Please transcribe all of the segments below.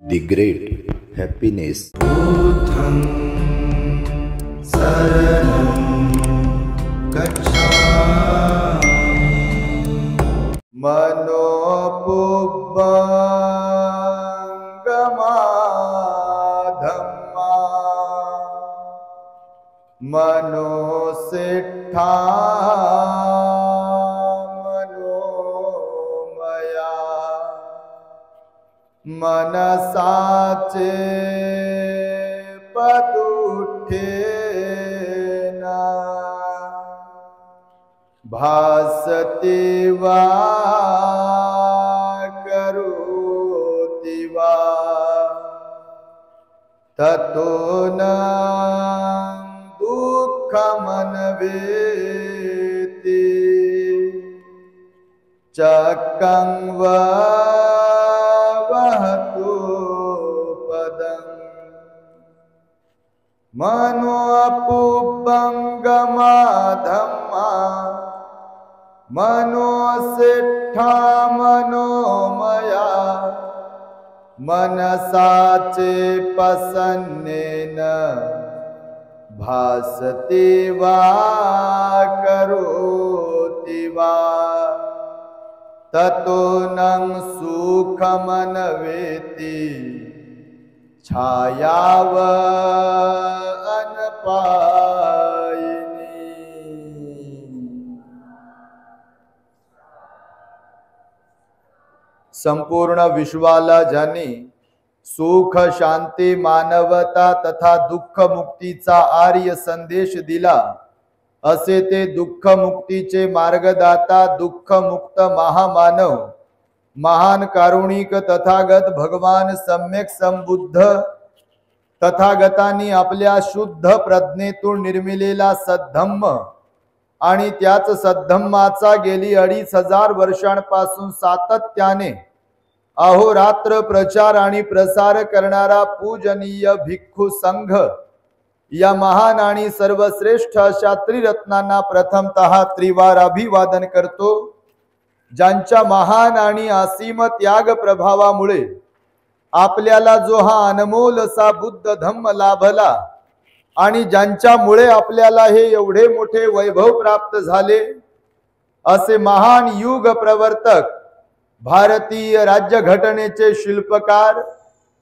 The great happiness. Buddham saranam gacchami. Manopubbangama dhamma manosiddha मनसाचे पदुठेना भासते वा करोति वा ततो न दुःखमन्वेति चक्रं वा मनोपुब्बंगमा धम्मा मनोसिद्धा मनोमया मनसाचे पसन्नेन भासते वा करोति वा ततो नं सुखमन्वेति छायाव अनपायिनी। संपूर्ण विश्वाला ज्यांनी सुख शांती मानवता तथा दुःख मुक्तीचा आर्य संदेश दिला असे ते दुःख मुक्तीचे मार्गदाता दुःख मुक्त महामानव महान कारुणिक तथागत भगवान सम्यक संबुद्ध तथागतांनी आपल्या शुद्ध प्रज्ञेतून निर्मिलेला सद्धम्म आणि त्याच सद्धम्माचा गेली 2500 वर्षांपासून सातत्याने अहोरात्र प्रचार आणि प्रसार करणारा पूजनीय भिक्खू संघ या महान आणि सर्वश्रेष्ठ अशा त्रिरत्नांना प्रथमतः त्रिवार अभिवादन करतो, ज्यांच्या महान आणि असीम त्याग प्रभावामुळे आपल्याला जो हा अनमोल असा बुद्ध धम्म लाभला आणि ज्यांच्यामुळे आपल्याला हे एवढे मोठे वैभव प्राप्त झाले असे महान युग प्रवर्तक भारतीय राज्यघटनेचे शिल्पकार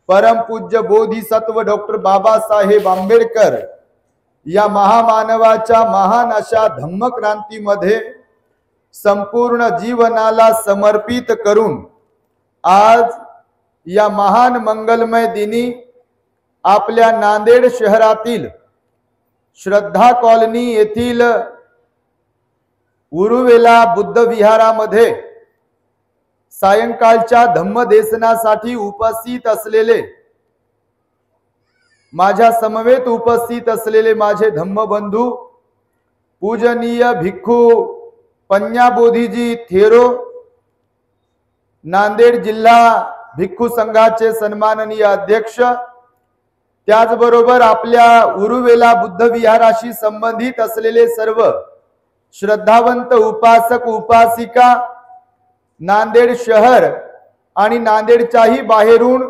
परमपूज्य बोधिसत्व डॉक्टर बाबासाहेब आंबेडकर या महामानवाच्या महान अशा धम्मक्रांतीमध्ये संपूर्ण जीवनाला समर्पित करून आज या महान मंगलमय दिनी आपल्या नांदेड शहरातील श्रद्धा कॉलनी येथील उरुवेला बुद्ध विहारामध्ये सायंकाळच्या धम्मदेशनासाठी उपस्थित असलेले माझ्या समवेत उपस्थित असलेले माझे धम्मबंधू पूजनीय भिक्खू पंजाबोधीजी थेरो नांदेड जिल्हा भिक्खू संघाचे सन्माननीय अध्यक्ष, त्याचबरोबर आपल्या उरुवेला बुद्ध विहाराशी संबंधित असलेले सर्व श्रद्धावंत उपासक उपासिका नांदेड शहर आणि नांदेडच्याही बाहेरून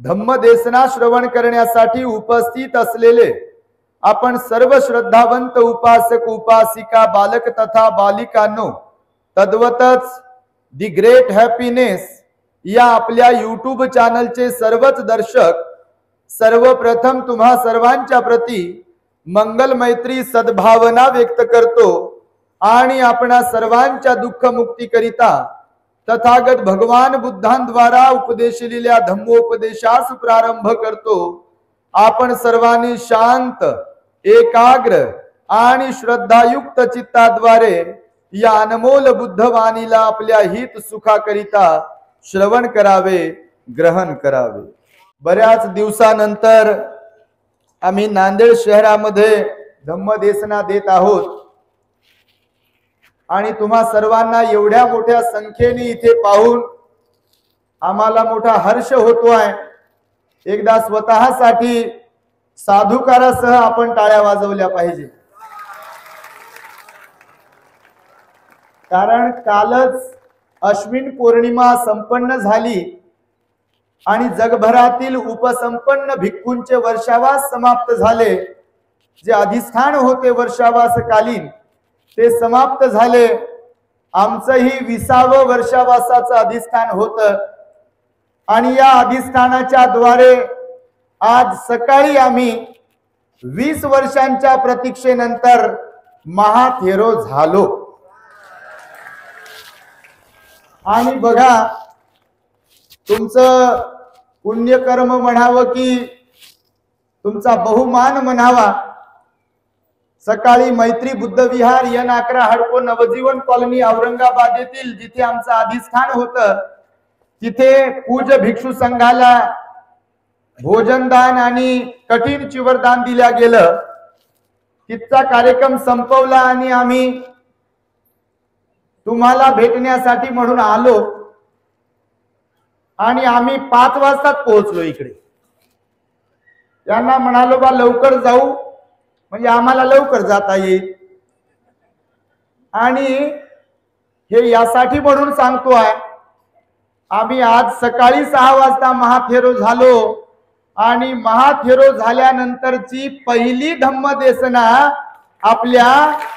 धम्मदेशना श्रवण करण्यासाठी उपस्थित असलेले आपण सर्व श्रद्धावंत उपासक उपासिका बालक तथा बालिकांनो, तद्वतच दी ग्रेट हॅपीनेस या आपल्या यूट्यूब चॅनलचे सर्वच दर्शक सर्वप्रथम तुम्हा सर्वांच्या प्रती मंगल मैत्री सद्भावना व्यक्त करतो आणि आपणा सर्वांच्या दुःख मुक्ती करिता तथागत भगवान बुद्धांद्वारा उपदेशिलेल्या धम्मोपदेशास प्रारंभ करतो। आपण सर्वांनी शांत एकाग्र आणि श्रद्धायुक्त चित्ताद्वारे या अनमोल बुद्धवाणीला आपल्या हित सुखाकरिता श्रवण करावे, ग्रहण करावे। बऱ्याच दिवसानंतर आम्ही नांदेड शहरामध्ये धम्मदेशना देत आहोत आणि तुम्हा सर्वांना एवढ्या मोठ्या संख्येने इथे पाहून आम्हाला मोठा हर्ष होतोय। एकदा स्वतःसाठी साधुकारासह आपण टाळ्या वाजवल्या पाहिजे, कारण कालच अश्विन पौर्णिमा संपन्न झाली आणि जगभरातील उपसंपन्न भिक्खूंचे वर्षावास समाप्त झाले। जे अधिष्ठान होते वर्षावास कालीन ते समाप्त झाले। आमचंही 20वं वर्षावासाचं अधिष्ठान होतं आणि या अधिष्ठानाच्या द्वारे आज सकाळी आम्ही 20 वर्षांच्या प्रतीक्षेनंतर महाथेरो झालो। आणि बघा, तुमचं पुण्यकर्म म्हणावं की तुमचा बहुमान म्हणावा, सकाळी मैत्री बुद्ध विहार N11 हडको नवजीवन कॉलनी औरंगाबाद येथील जिथे आमचं अधिष्ठान होतं तिथे पूज्य भिक्षू संघाला भोजनदान आणि कठीण चिवरदान दिल्या गेलं। तिथचा कार्यक्रम संपवला आणि आम्ही तुम्हाला भेटण्यासाठी म्हणून आलो आणि आम्ही 5 वाजता पोहोचलो इकडे। यांना म्हणालो बा लवकर जाऊ म्हणजे आम्हाला लवकर जाता येईल। आणि हे यासाठी म्हणून सांगतोय, आम्ही आज सकाळी 6 वाजता महाथेरो झालो आणि महाथेरो झाल्यानंतरची पहिली धम्मदेसना आपल्या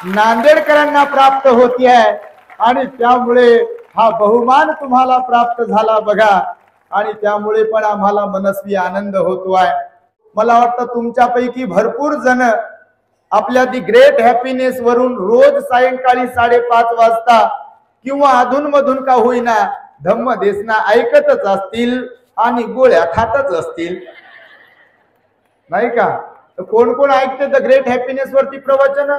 नांदेडकरांना प्राप्त होती आहे आणि त्यामुळे हा बहुमान तुम्हाला प्राप्त झाला बघा। आणि त्यामुळे पण आम्हाला मनस्वी आनंद होतोय। मला वाटतं तुमच्यापैकी भरपूर जण आपल्या दी ग्रेट हॅपीनेस वरून रोज सायंकाळी 5:30 वाजता किंवा अधूनमधून का होईना धम्मदेसना ऐकतच असतील आणि गोळ्या खातच असतील, नाही का? कोण कोण ऐकते द ग्रेट हॅपीनेस वरती प्रवचन?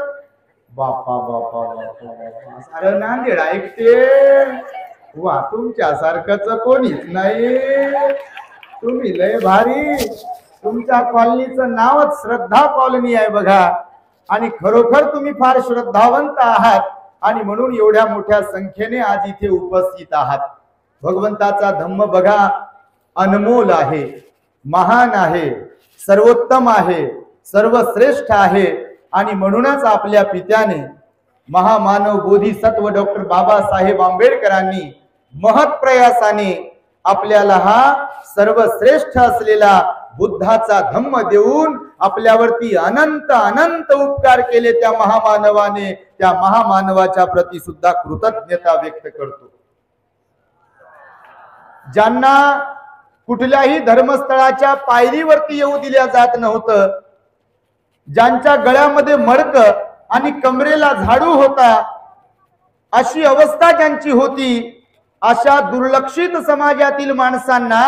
बापा बापा बापा, सारे नांदेड ऐकते। वा, तुमच्यासारखंच कोणीच नाही। तुम्ही लय भारी। तुमच्या कॉलनीचं नावच श्रद्धा कॉलनी आहे बघा। आणि खरोखर तुम्ही फार श्रद्धावंत आहात आणि म्हणून एवढ्या मोठ्या संख्येने आज इथे उपस्थित आहात। भगवंताचा धम्म बघा, अनमोल आहे, महान आहे, सर्वोत्तम आहे, सर्वश्रेष्ठ आहे। आणि म्हणूनच आपल्या पित्याने महामानव बोधिसत्व डॉक्टर बाबासाहेब आंबेडकरांनी महत्प्रयासाने आपल्याला हा सर्वश्रेष्ठ असलेला बुद्धाचा धम्म देऊन आपल्यावरती अनंत अनंत उपकार केले। त्या महामानवाने, त्या महामानवाच्या प्रती सुद्धा कृतज्ञता व्यक्त करतो। ज्यांना कुठल्याही धर्मस्थळाच्या पायरीवरती येऊ दिल्या जात नव्हतं, ज्यांच्या गळ्यामध्ये मडक आणि कमरेला झाडू होता, अशी अवस्था ज्यांची होती, अशा दुर्लक्षित समाजातील माणसांना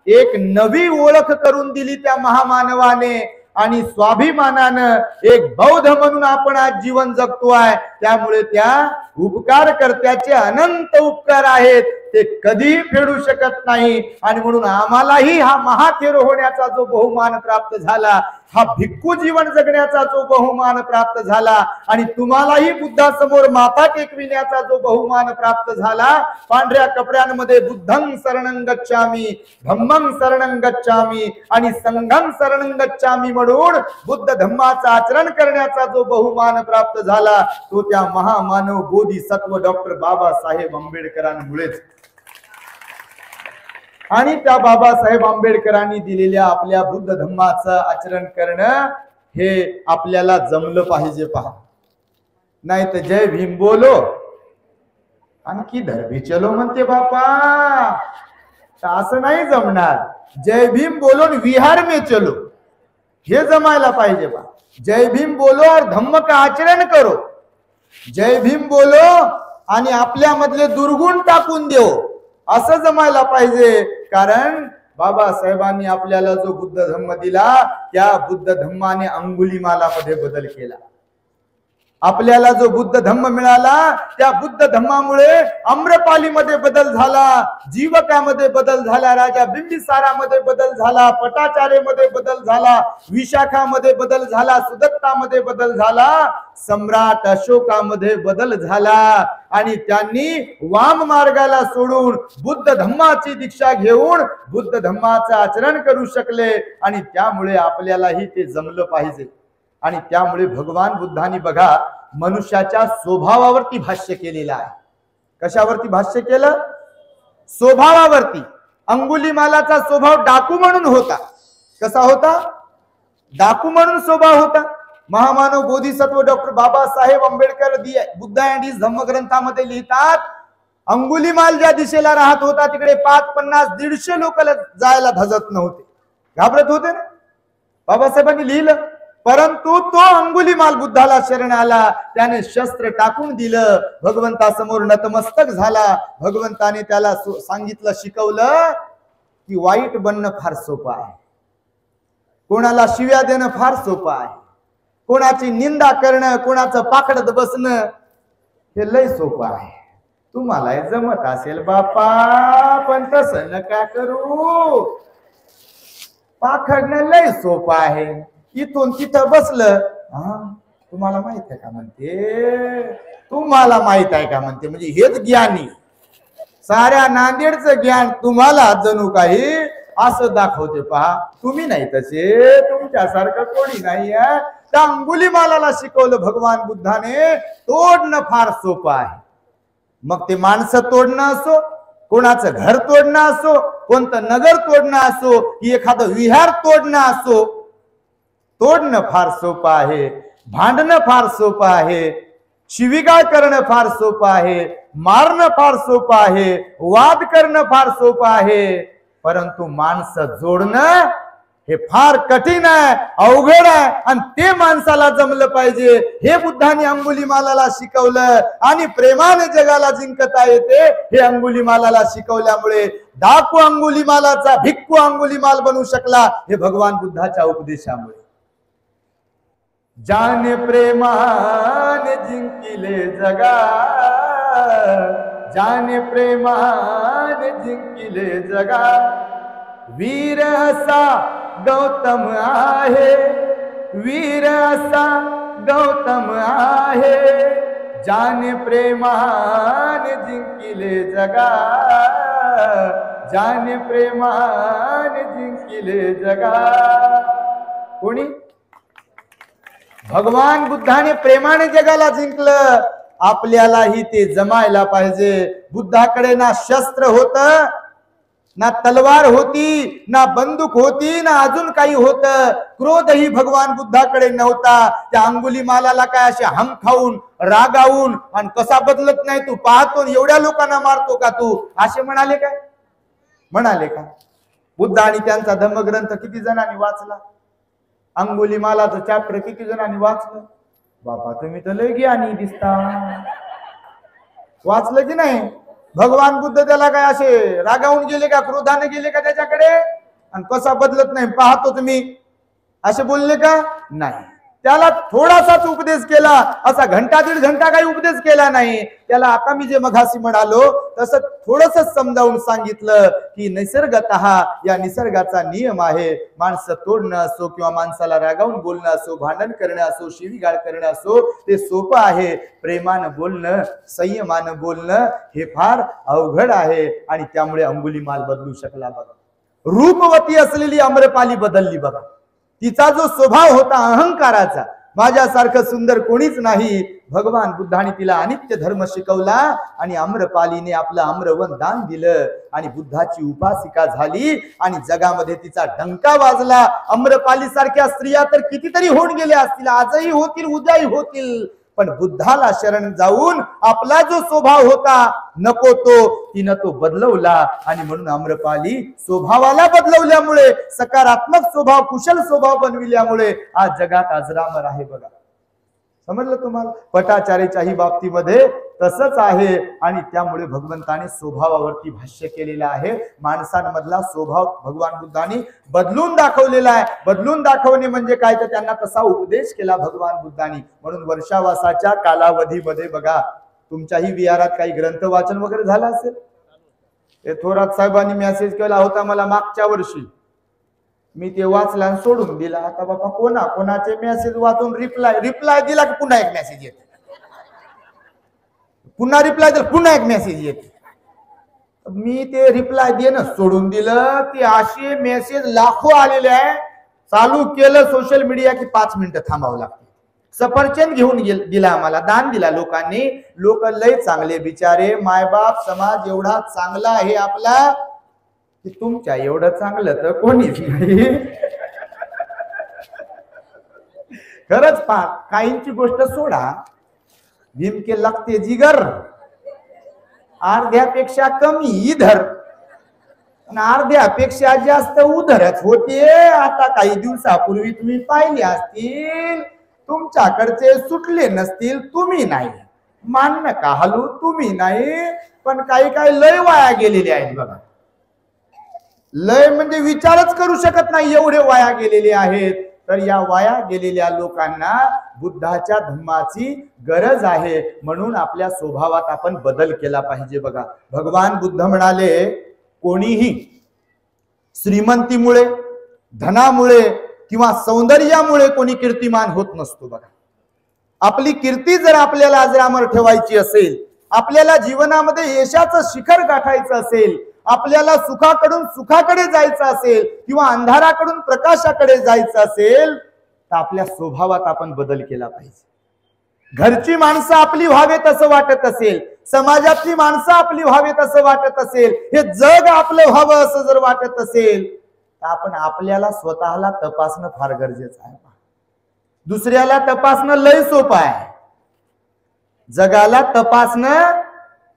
एक नवी ओळख करून दिली त्या महामानवाने। आणि स्वाभिमानानं एक बौद्ध म्हणून आपण आज जीवन जगतोय। त्यामुळे त्या उपकारकर्त्याचे अनंत उपकार आहेत, ते कधी फेडू शकत नाही। आणि म्हणून आम्हालाही हा महाथेरो होण्याचा जो बहुमान प्राप्त झाला, हा भिक्खू जीवन जगण्याचा जो बहुमान प्राप्त झाला, आणि तुम्हालाही बुद्धासमोर माथा टेकविण्याचा जो बहुमान प्राप्त झाला, पांढऱ्या कपड्यांमध्ये बुद्धं शरणं गच्छामी, धम्मं शरणं गच्छामी आणि संघं शरणं गच्छामी म्हणून बुद्ध धम्माचं आचरण करण्याचा जो बहुमान प्राप्त झाला, तो त्या महामानव बोधिसत्व डॉक्टर बाबासाहेब आंबेडकरांमुळेच। आणि त्या बाबासाहेब आंबेडकरांनी दिलेल्या आपल्या बुद्ध धम्माचं आचरण करणं हे आपल्याला जमलं पाहिजे। पहा, नाही तर जय भीम बोलो आणखी धर्मी चलो म्हणते बापा, असं नाही जमणार। जय भीम बोलो विहार में चलो, हे जमायला पाहिजे। बा, जय भीम बोलो और धम्म का आचरण करो। जय भीम बोलो आणि आपल्या मधले दुर्गुण टाकून देऊ, असं जमायला पाहिजे। कारण बाबासाहेबांनी आपल्याला जो बुद्ध धम्म दिला, त्या बुद्ध धम्माने अंगुलीमालामध्ये बदल केला। आपल्याला जो बुद्ध धम्म मिळाला, त्या बुद्ध धम्मामुळे आम्रपालीमध्ये बदल झाला, जीवकामध्ये बदल झाला, राजा बिंबिसारामध्ये बदल झाला, पटाचार्यमध्ये बदल झाला, विशाखामध्ये बदल झाला, सुदत्तामध्ये बदल झाला, सम्राट अशोकामध्ये बदल झाला। आणि त्यांनी वाम मार्गाला सोडून बुद्ध धम्माची दीक्षा घेऊन बुद्ध धम्माचं आचरण करू शकले। आणि त्यामुळे आपल्यालाही ते जमलं पाहिजे। आणि त्यामुळे भगवान बुद्धांनी बघा मनुष्याच्या स्वभावावरती भाष्य केलेलं आहे। कशावरती भाष्य केलं? स्वभावावरती। अंगुलीमालाचा स्वभाव डाकू म्हणून होता. कसा होता? डाकू म्हणून स्वभाव होता. महामानव बोधिसत्व doctor Babasaheb Ambedkar Buddha and his धम्मग्रंथामध्ये लिहितात, अंगुलीमाल ज्या दिशेला राहत होता तिकडे 5, 50, 150 लोक जायला धजत नव्हते, घाबरत होते ना. बाबासाहेबांनी लिहिलं. परंतु तो अंगुलीमाल बुद्धाला शरण आला, त्याने शस्त्र टाकून दिलं, भगवंतासमोर नतमस्तक झाला. भगवंताने त्याला सांगितलं, शिकवलं की वाईट बनणं फार सोपं आहे, कोणाला शिव्या देणं फार सोपं आहे, कोणाची निंदा करणं, कोणाचं पाखडत बसणं हे लय सोपं आहे. तुम्हाला जमत असेल बापा, पण तसं नका करू. पाखडणं लय सोपं आहे. इथून तिथं बसलं, तुम्हाला माहित आहे का म्हणते, तुम्हाला माहित आहे का म्हणते, म्हणजे हेच ज्ञानी. साऱ्या नांदेडचं ज्ञान तुम्हाला जणू काही असं दाखवते. पहा, तुम्ही नाही तसे, तुमच्यासारखं कोणी नाही आहे. त्या अंगुलीमालाला शिकवलं भगवान बुद्धाने, तोडणं फार सोपं आहे. मग ते माणसं तोडणं असो, कोणाचं घर तोडणं असो, कोणतं नगर तोडणं असो, की एखादं विहार तोडणं असो, तोडणं फार सोपं आहे. भांडणं फार सोपं आहे. शिवीगाळ करणं फार सोपं आहे. मारणं फार सोपं आहे. वाद करणं फार सोपं आहे. परंतु माणसं जोडणं हे फार कठीण आहे, अवघड आहे. आणि ते माणसाला जमलं पाहिजे. हे बुद्धाने अंगुलीमालाला शिकवलं. आणि प्रेमाने जगाला जिंकता येते हे अंगुलीमालाला शिकवल्यामुळे डाकू अंगुलीमालाचा भिक्खू अंगुलीमाल बनू शकला, हे भगवान बुद्धाच्या उपदेशामुळे. जाने प्रेमाने जिंकिले जगा, जाने प्रेमाने जिंकिले जगा, वीर असा गौतम आहे, वीर असा गौतम आहे, जाने प्रेमाने जिंकिले जगा, जाने प्रेमाने जिंकिले जगा. कोणी? भगवान बुद्धाने प्रेमाने जगाला जिंकलं. आपल्यालाही ते जमायला पाहिजे. बुद्धाकडे ना शस्त्र होत, ना तलवार होती, ना बंदूक होती, ना अजून काही होत. क्रोधही भगवान बुद्धाकडे नव्हता. त्या अंगुलीमालाला काय असे हम खाऊन, रागावून, आणि कसा बदलत नाही तू, पाहतो एवढ्या लोकांना मारतो का तू, असे म्हणाले काय? म्हणाले का? बुद्ध आणि त्यांचा धम्मग्रंथ किती जणांनी वाचला? अंगुलीमालाचं चॅप्टर किती जणांनी वाचलं? बाबा तुम्ही तर लय ज्ञानी दिसता. वाचलं की नाही? भगवान बुद्ध त्याला काय असे रागावून गेले का, क्रोधाने गेले का त्याच्याकडे, आणि कसा बदलत नाही पाहतो तुम्ही, असे बोलले का? नाही. त्याला थोडासाच उपदेश केला, असा घंटा 1.5 घंटा काही उपदेश केला नाही त्याला. आता मी जे मघाशी म्हणालो तसं थोडस समजावून सांगितलं की निसर्गतः या निसर्गाचा नियम आहे. माणसं तोडणं असो किंवा माणसाला रागावून बोलणं असो, भांडण करणं असो, शिवीगाळ करणं असो, ते सोपं आहे. प्रेमानं बोलणं, संयमानं बोलणं हे फार अवघड आहे. आणि त्यामुळे अंगुलीमाल बदलू शकला बघा. रूपवती असलेली आम्रपाली बदलली बघा. तिचा जो स्वभाव होता अहंकाराचा, माझ्यासारखं सुंदर कोणीच नाही, भगवान बुद्धाने तिला अनित्य धर्म शिकवला आणि आम्रपालीने आपलं आम्रवन दान दिलं आणि बुद्धाची उपासिका झाली आणि जगामध्ये तिचा डंका वाजला. आम्रपाली सारख्या स्त्रिया तर कितीतरी होऊन गेल्या असतील, आजही होतील, उद्याही होतील. पण बुद्धाला शरण जाऊन आपला जो स्वभाव होता नको तिनं तो बदलवला. आणि म्हणून आम्रपाली स्वभावाला बदलवल्यामुळे, सकारात्मक स्वभाव, कुशल स्वभाव बनविल्यामुळे आज जगात अजरामर आहे बघा. समजलं तुम्हाला? पटाचार्याच्याही बाबतीमध्ये तसंच आहे. आणि त्यामुळे भगवंताने स्वभावावरती भाष्य केलेलं आहे. माणसांमधला स्वभाव भगवान बुद्धांनी बदलून दाखवलेला आहे. बदलून दाखवणे म्हणजे काय, तर त्यांना तसा उपदेश केला भगवान बुद्धांनी. म्हणून वर्षावासाच्या कालावधीमध्ये बघा, तुमच्याही विहारात काही ग्रंथ वाचन वगैरे झालं असेल. ते थोरात साहेबांनी मेसेज केला होता मला मागच्या वर्षी, मी ते वाचला आणि सोडून दिला. आता बाबा कोणाचे मेसेज वाचून रिप्लाय दिला की पुन्हा एक मेसेज येते, पुन्हा रिप्लाय दिला पुन्हा एक मेसेज येते. मी ते रिप्लाय देणं सोडून दिलं. ते असे मेसेज लाखो आलेले आहे. चालू केलं सोशल मीडिया की 5 मिनिटं थांबावं लागतं. सफरचंद घेऊन दिला आम्हाला, दान दिला लोकांनी. लोक लय चांगले बिचारे, मायबाप समाज एवढा चांगला आहे आपला. की तुमच्या एवढं चांगलं तर कोणीच नाही. खरंच पहा, काहींची गोष्ट सोडा, भीम के लगते जिगर, अर्ध्यापेक्षा कमी इधर, अर्ध्यापेक्षा जास्त उधरच होते. आता काही दिवसापूर्वी तुम्ही पाहिले असतील, तुमच्याकडचे सुटले नसतील, तुम्ही नाही मान नका हलू, तुम्ही नाही, पण काही काही लय वाया गेलेले आहेत बघा. लय म्हणजे विचारच करू शकत नाही एवढे वाया गेलेले आहेत. तर या वाया गेलेल्या लोकांना बुद्धाच्या धम्माची गरज आहे. म्हणून आपल्या स्वभावात आपण बदल केला पाहिजे. बघा, भगवान बुद्ध म्हणाले, कोणीही श्रीमंतीमुळे, धनामुळे किंवा सौंदर्यामुळे कोणी कीर्तिमान होत नसतो. बघा, आपली कीर्ती जर आपल्याला अजरामर ठेवायची असेल, आपल्याला जीवनामध्ये यशाचं शिखर गाठायचं असेल, आपल्याला सुखाकडून सुखाकडे जायचं असेल किंवा अंधाराकडून प्रकाशाकडे जायचं असेल, तर आपल्या स्वभावात आपण बदल केला पाहिजे. घरची माणसं आपली व्हावेत असं वाटत असेल, समाजातली माणसं आपली व्हावेत असं वाटत असेल, हे जग आपलं व्हावं असं जर वाटत असेल, तर आपण आपल्याला स्वतःला तपासणं फार गरजेचं आहे. दुसऱ्याला तपासणं लय सोपं आहे, जगाला तपासणं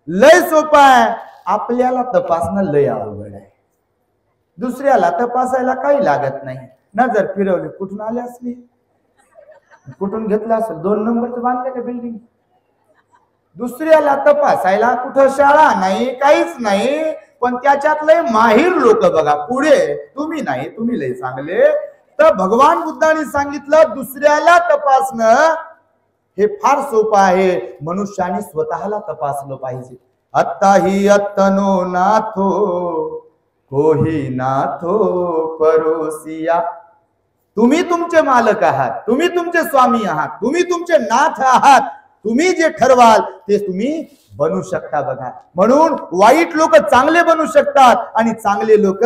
लय सोपं आहे, आपल्याला तपासणं लय अवघड आहे. दुसऱ्याला तपासायला काही लागत नाही. नजर फिरवली, कुठून आले असली, कुठून घेतला असेल, 2 नंबरचं बांधले का बिल्डिंग. दुसऱ्याला तपासायला कुठं शाळा नाही, काहीच नाही, पण त्याच्यात लय माहिर लोक बघा पुढे. तुम्ही नाही, तुम्ही लय चांगले. तर भगवान बुद्धांनी सांगितलं, दुसऱ्याला तपासणं हे फार सोपं आहे, मनुष्याने स्वतःला तपासलं पाहिजे. अत्ता ही अत्तनो नाथो कोही नाथो परोसिया. तुम्ही तुमचे मालक आहात, तुम्ही तुमचे स्वामी आहात, तुम्ही तुमचे नाथ आहात. तुम्ही जे ठरवाल ते तुम्ही बनू शकता. बघा, म्हणून वाईट लोक चांगले बनू शकतात आणि चांगले लोक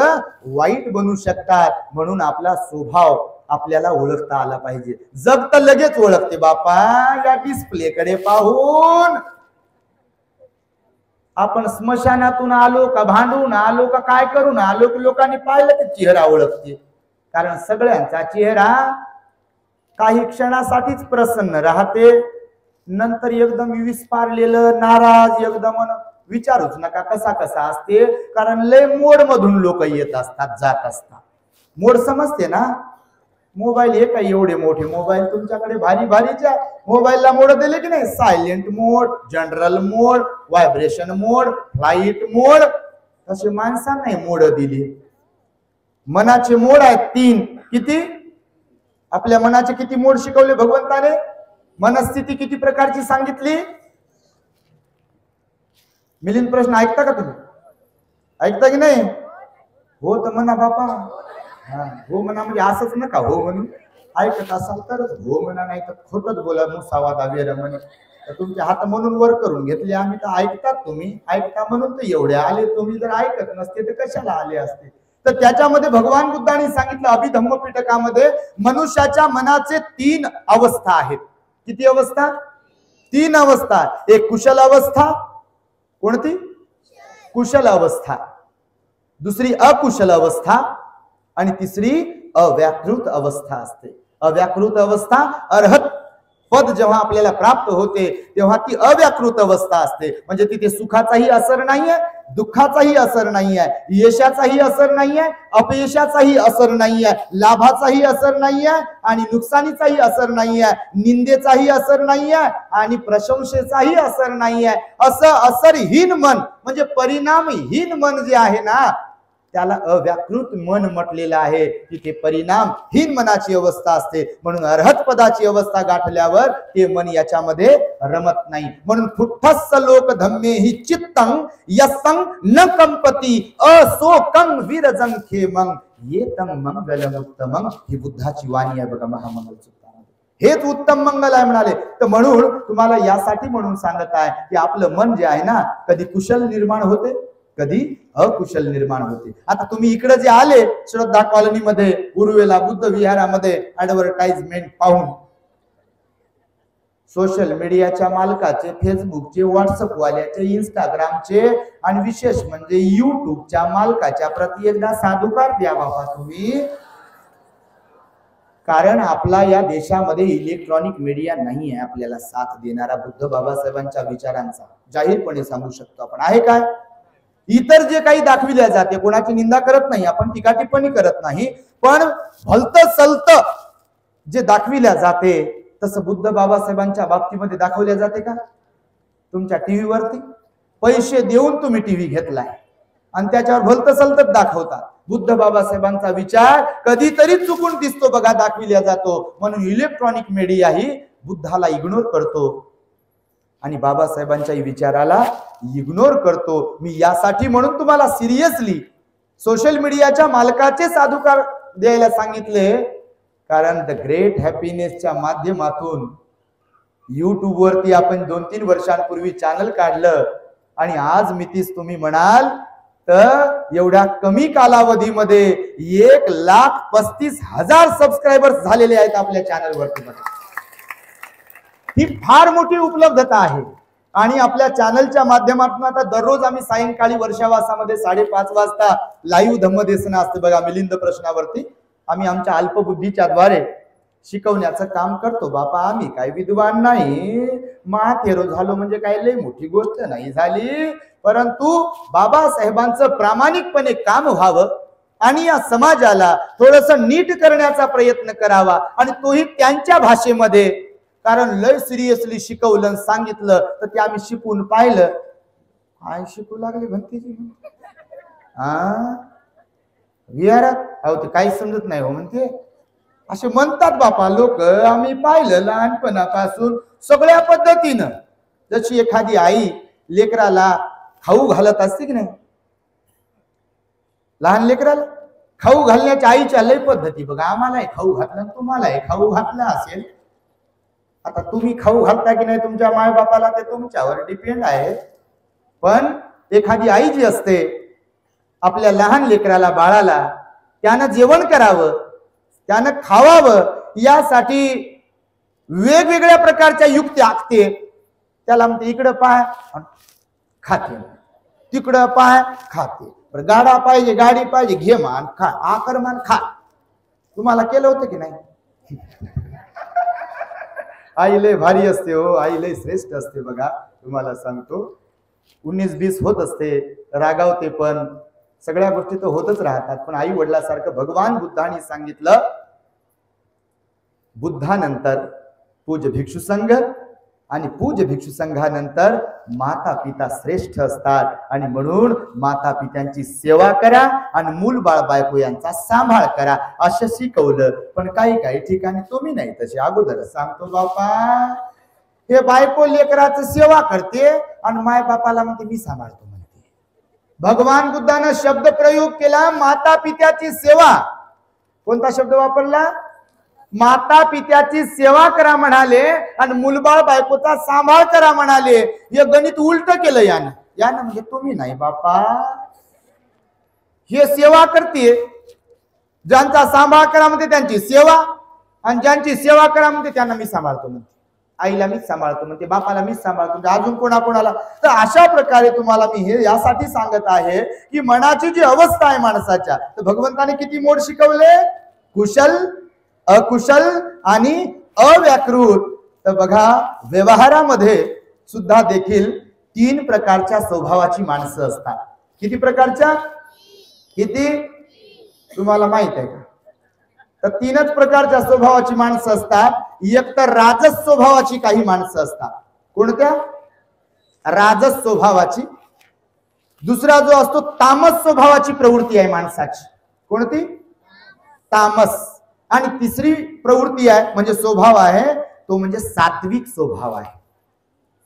वाईट बनू शकतात. म्हणून आपला स्वभाव आपल्याला ओळखता आला पाहिजे. जग तर लगेच ओळखते बापा, या डिस्प्लेकडे पाहून. आपण स्मशानातून आलो का, भांडून आलो का, काय करून आलो की लोकांनी पाहिलं की चेहरा ओळखते. कारण सगळ्यांचा चेहरा काही क्षणासाठीच प्रसन्न राहते, नंतर एकदम विस्पारलेलं, नाराज, एकदम विचारूच नका कसा कसा असते. कारण लय मोड मधून लोक येत असतात, जात असतात. मोड समजते ना, मोबाईल हे काही एवढे मोठे मोबाईल तुमच्याकडे भारी भारीच्या मोबाईलला मोड दिले की नाही, सायलेंट मोड, जनरल मोड, व्हायब्रेशन मोड, फ्लाईट मोड. तसे माणसांना नाही मोड दिली. मनाचे मोड आहेत 3. किती? आपल्या मनाचे किती मोड शिकवले भगवंताने? मनस्थिती किती प्रकारची सांगितली? मिलिंद प्रश्न ऐकता का तुम्ही? ऐकता की नाही? हो तर म्हणा बापा. हो म्हणा, म्हणजे असंच नका हो म्हणून. ऐकत असाल तरच हो म्हणा, नाही तर खोटच बोला. मुसावादा वेर म्हणे. तर तुमचे हात म्हणून वर करून घेतले आम्ही, तर ऐकतात तुम्ही. ऐकता म्हणून तर एवढे आले. तुम्ही जर ऐकत नसते तर कशाला आले असते? तर त्याच्यामध्ये भगवान बुद्धांनी सांगितलं अभिधम्म पिटकामध्ये, मनुष्याच्या मनाचे 3 अवस्था आहेत. किती अवस्था? 3 अवस्था. एक कुशल अवस्था. कोणती? कुशल अवस्था. दुसरी अकुशल अवस्था आणि तिसरी अव्याकृत अवस्था असते. अव्याकृत अवस्था, अर्हत पद जेव्हा आपल्याला प्राप्त होते तेव्हा ती अव्याकृत अवस्था असते. म्हणजे तिथे सुखाचाही असर नाहीये, दुःखाचाही असर नाहीये, यशाचाही असर नाहीये, अपयशाचाही असर नाहीये, लाभाचाही असर नाहीये आणि नुकसानीचाही असर नाहीये, निंदेचाही असर नाहीये आणि प्रशंसेचाही असर नाहीये. असं असरहीन मन म्हणजे परिणामहीन मन जे आहे ना, त्याला अव्याकृत मन म्हटलेलं आहे. तिथे परिणामहीन मनाची अवस्था असते. म्हणून अर्हत पदाची अवस्था गाठल्यावर ते मन याच्यामध्ये रमत नाही. म्हणून फुट्ठस्स लोक धम्मे हि चित्तं यस्सं न कंपती असोकं विरजं खेमं येतं मंगलम उत्तमं. ही बुद्धाची वाणी आहे बघा महामंगल सूत्रामध्ये. हेच उत्तम मंगल आहे म्हणाले. तर म्हणून तुम्हाला यासाठी म्हणून सांगत आहे की आपलं मन जे आहे ना, कधी कुशल निर्माण होते, कधी अकुशल निर्माण होते. आता तुम्ही इकडे जे आले श्रद्धा कॉलनीमध्ये, उर्वेला बुद्ध विहारामध्ये ऍडव्हर्टाइजमेंट पाहून, सोशल मीडियाच्या मालकाचे, फेसबुकचे, व्हॉट्सअप वाल्याचे, इंस्टाग्रामचे आणि विशेष म्हणजे युट्यूबच्या मालकाच्या प्रति एकदा साधुकार द्या बाबा तुम्ही. कारण आपला या देशामध्ये इलेक्ट्रॉनिक मीडिया नाही आहे आपल्याला साथ देणारा बुद्ध बाबासाहेबांच्या विचारांचा. जाहीरपणे सांगू शकतो आपण. आहे काय? इतर जे काही दाखविल्या जाते, कोणाची निंदा करत नाही आपण, टीका टिप्पणी करत नाही, पण भलत सलत जे दाखविल्या जाते तसं बुद्ध बाबासाहेबांच्या बाबतीमध्ये दाखवल्या जाते का? तुमच्या टीव्हीवरती पैसे देऊन तुम्ही टीव्ही घेतलाय आणि त्याच्यावर भलत सलतच दाखवतात. बुद्ध बाबासाहेबांचा विचार कधीतरी चुकून दिसतो बघा, दाखविल्या जातो. म्हणून इलेक्ट्रॉनिक मीडिया ही बुद्धाला इग्नोर करतो आणि बाबासाहेबांच्या विचाराला इग्नोर करतो. मी यासाठी म्हणून तुम्हाला सिरियसली सोशल मीडियाच्या मालकाचे साधुकार द्यायला सांगितले, कारण द ग्रेट हॅपीनेसच्या माध्यमातून युट्यूब वरती आपण 2-3 वर्षांपूर्वी चॅनल काढलं आणि आज मितीस तुम्ही म्हणाल तर एवढ्या कमी कालावधीमध्ये 1,35,000 सबस्क्रायबर्स झालेले आहेत आपल्या चॅनलवरती. ही फार मोठी उपलब्धता आहे. आणि आपल्या चॅनलच्या माध्यमातून आता दररोज आम्ही सायंकाळी वर्षावासामध्ये 5:30 वाजता लाईव्ह धम्मदेशन असते बघा मिलिंद प्रश्नावरती. आम्ही आमच्या अल्पबुद्धीच्या द्वारे शिकवण्याचं काम करतो. बापा आम्ही काय विद्वान नाही, माथेरो झालो म्हणजे काय लय मोठी गोष्ट नाही झाली, परंतु बाबासाहेबांचं प्रामाणिकपणे काम व्हावं आणि या समाजाला थोडस नीट करण्याचा प्रयत्न करावा आणि तोही त्यांच्या भाषेमध्ये. कारण लय सिरियसली शिकवलं सांगितलं तर ते आम्ही शिकून पाहिलं. काय शिकू लागले भक्तीजी? विहारात अहो ते काही समजत नाही हो म्हणते, असे म्हणतात बापा लोक. आम्ही पाहिलं लहानपणापासून सगळ्या पद्धतीनं. जशी एखादी आई लेकराला खाऊ घालत असते की नाही, लहान लेकराला खाऊ घालण्याच्या आईच्या लय पद्धती बघा. आम्हाला खाऊ घातलं, तुम्हाला खाऊ घातलं असेल. आता तुम्ही खाऊ घालता की नाही तुमच्या माय बापाला ते तुमच्यावर डिपेंड आहे. पण एखादी आई जी असते आपल्या लहान लेकराला बाळाला त्यानं जेवण करावं, त्यानं खावावं यासाठी वेगवेगळ्या प्रकारच्या युक्ती आखते. त्याला म्हणते इकडं पाय खाते, तिकडं पाय खाते, गाडा पाहिजे गाडी पाहिजे घे मान खा, आकर मान खा. तुम्हाला केलं होतं की नाही? आई लय भारी असते हो, आई लय श्रेष्ठ असते बघा. तुम्हाला सांगतो 19-20 होत असते, रागावते, पण सगळ्या गोष्टी तर होतच राहतात. पण आई वडिलासारखं भगवान बुद्धांनी सांगितलं, बुद्धानंतर पूज्य भिक्षू संघ आणि पूज्य भिक्षू संघानंतर माता पिता श्रेष्ठ असतात आणि म्हणून माता पित्यांची सेवा करा आणि मूल बाळ बायको यांचा सांभाळ करा असं शिकवलं. पण काही ठिकाणी तुम्ही नाही तसे अगोदर सांगतो बापा हे बायको लेकराचं सेवा करते आणि माय बापाला म्हणते मी सांभाळतो म्हणते. भगवान बुद्धानं शब्द प्रयोग केला माता पित्याची सेवा. कोणता शब्द वापरला? माता पित्याची सेवा करा म्हणाले आणि मुलबाळ बायकोचा सांभाळ करा म्हणाले. हे गणित उलट केलं यानं म्हणजे तुम्ही नाही बापा. हे सेवा करते, ज्यांचा सांभाळ करा म्हणते त्यांची सेवा, आणि ज्यांची सेवा करा म्हणते त्यांना मी सांभाळतो म्हणते. आईला मीच सांभाळतो म्हणते, बापाला मीच सांभाळतो, अजून कोणाला. तर अशा प्रकारे तुम्हाला मी हे यासाठी सांगत आहे की मनाची जी अवस्था आहे माणसाच्या, तर भगवंताने किती मोड शिकवले, कुशल, अकुशल आणि अव्याकृत. तर बघा व्यवहारामध्ये सुद्धा देखील 3 प्रकारच्या स्वभावाची माणसं असतात. किती प्रकारच्या? किती तुम्हाला माहित आहे का? तर 3च प्रकारच्या स्वभावाची माणसं असतात. एक तर राजस स्वभावाची काही माणसं असतात. कोणत्या? राजस स्वभावाची. दुसरा जो असतो तामस स्वभावाची प्रवृत्ती आहे माणसाची. कोणती? तामस. आणि तिसरी प्रवृत्ती आहे म्हणजे स्वभाव आहे तो म्हणजे सात्विक स्वभाव आहे.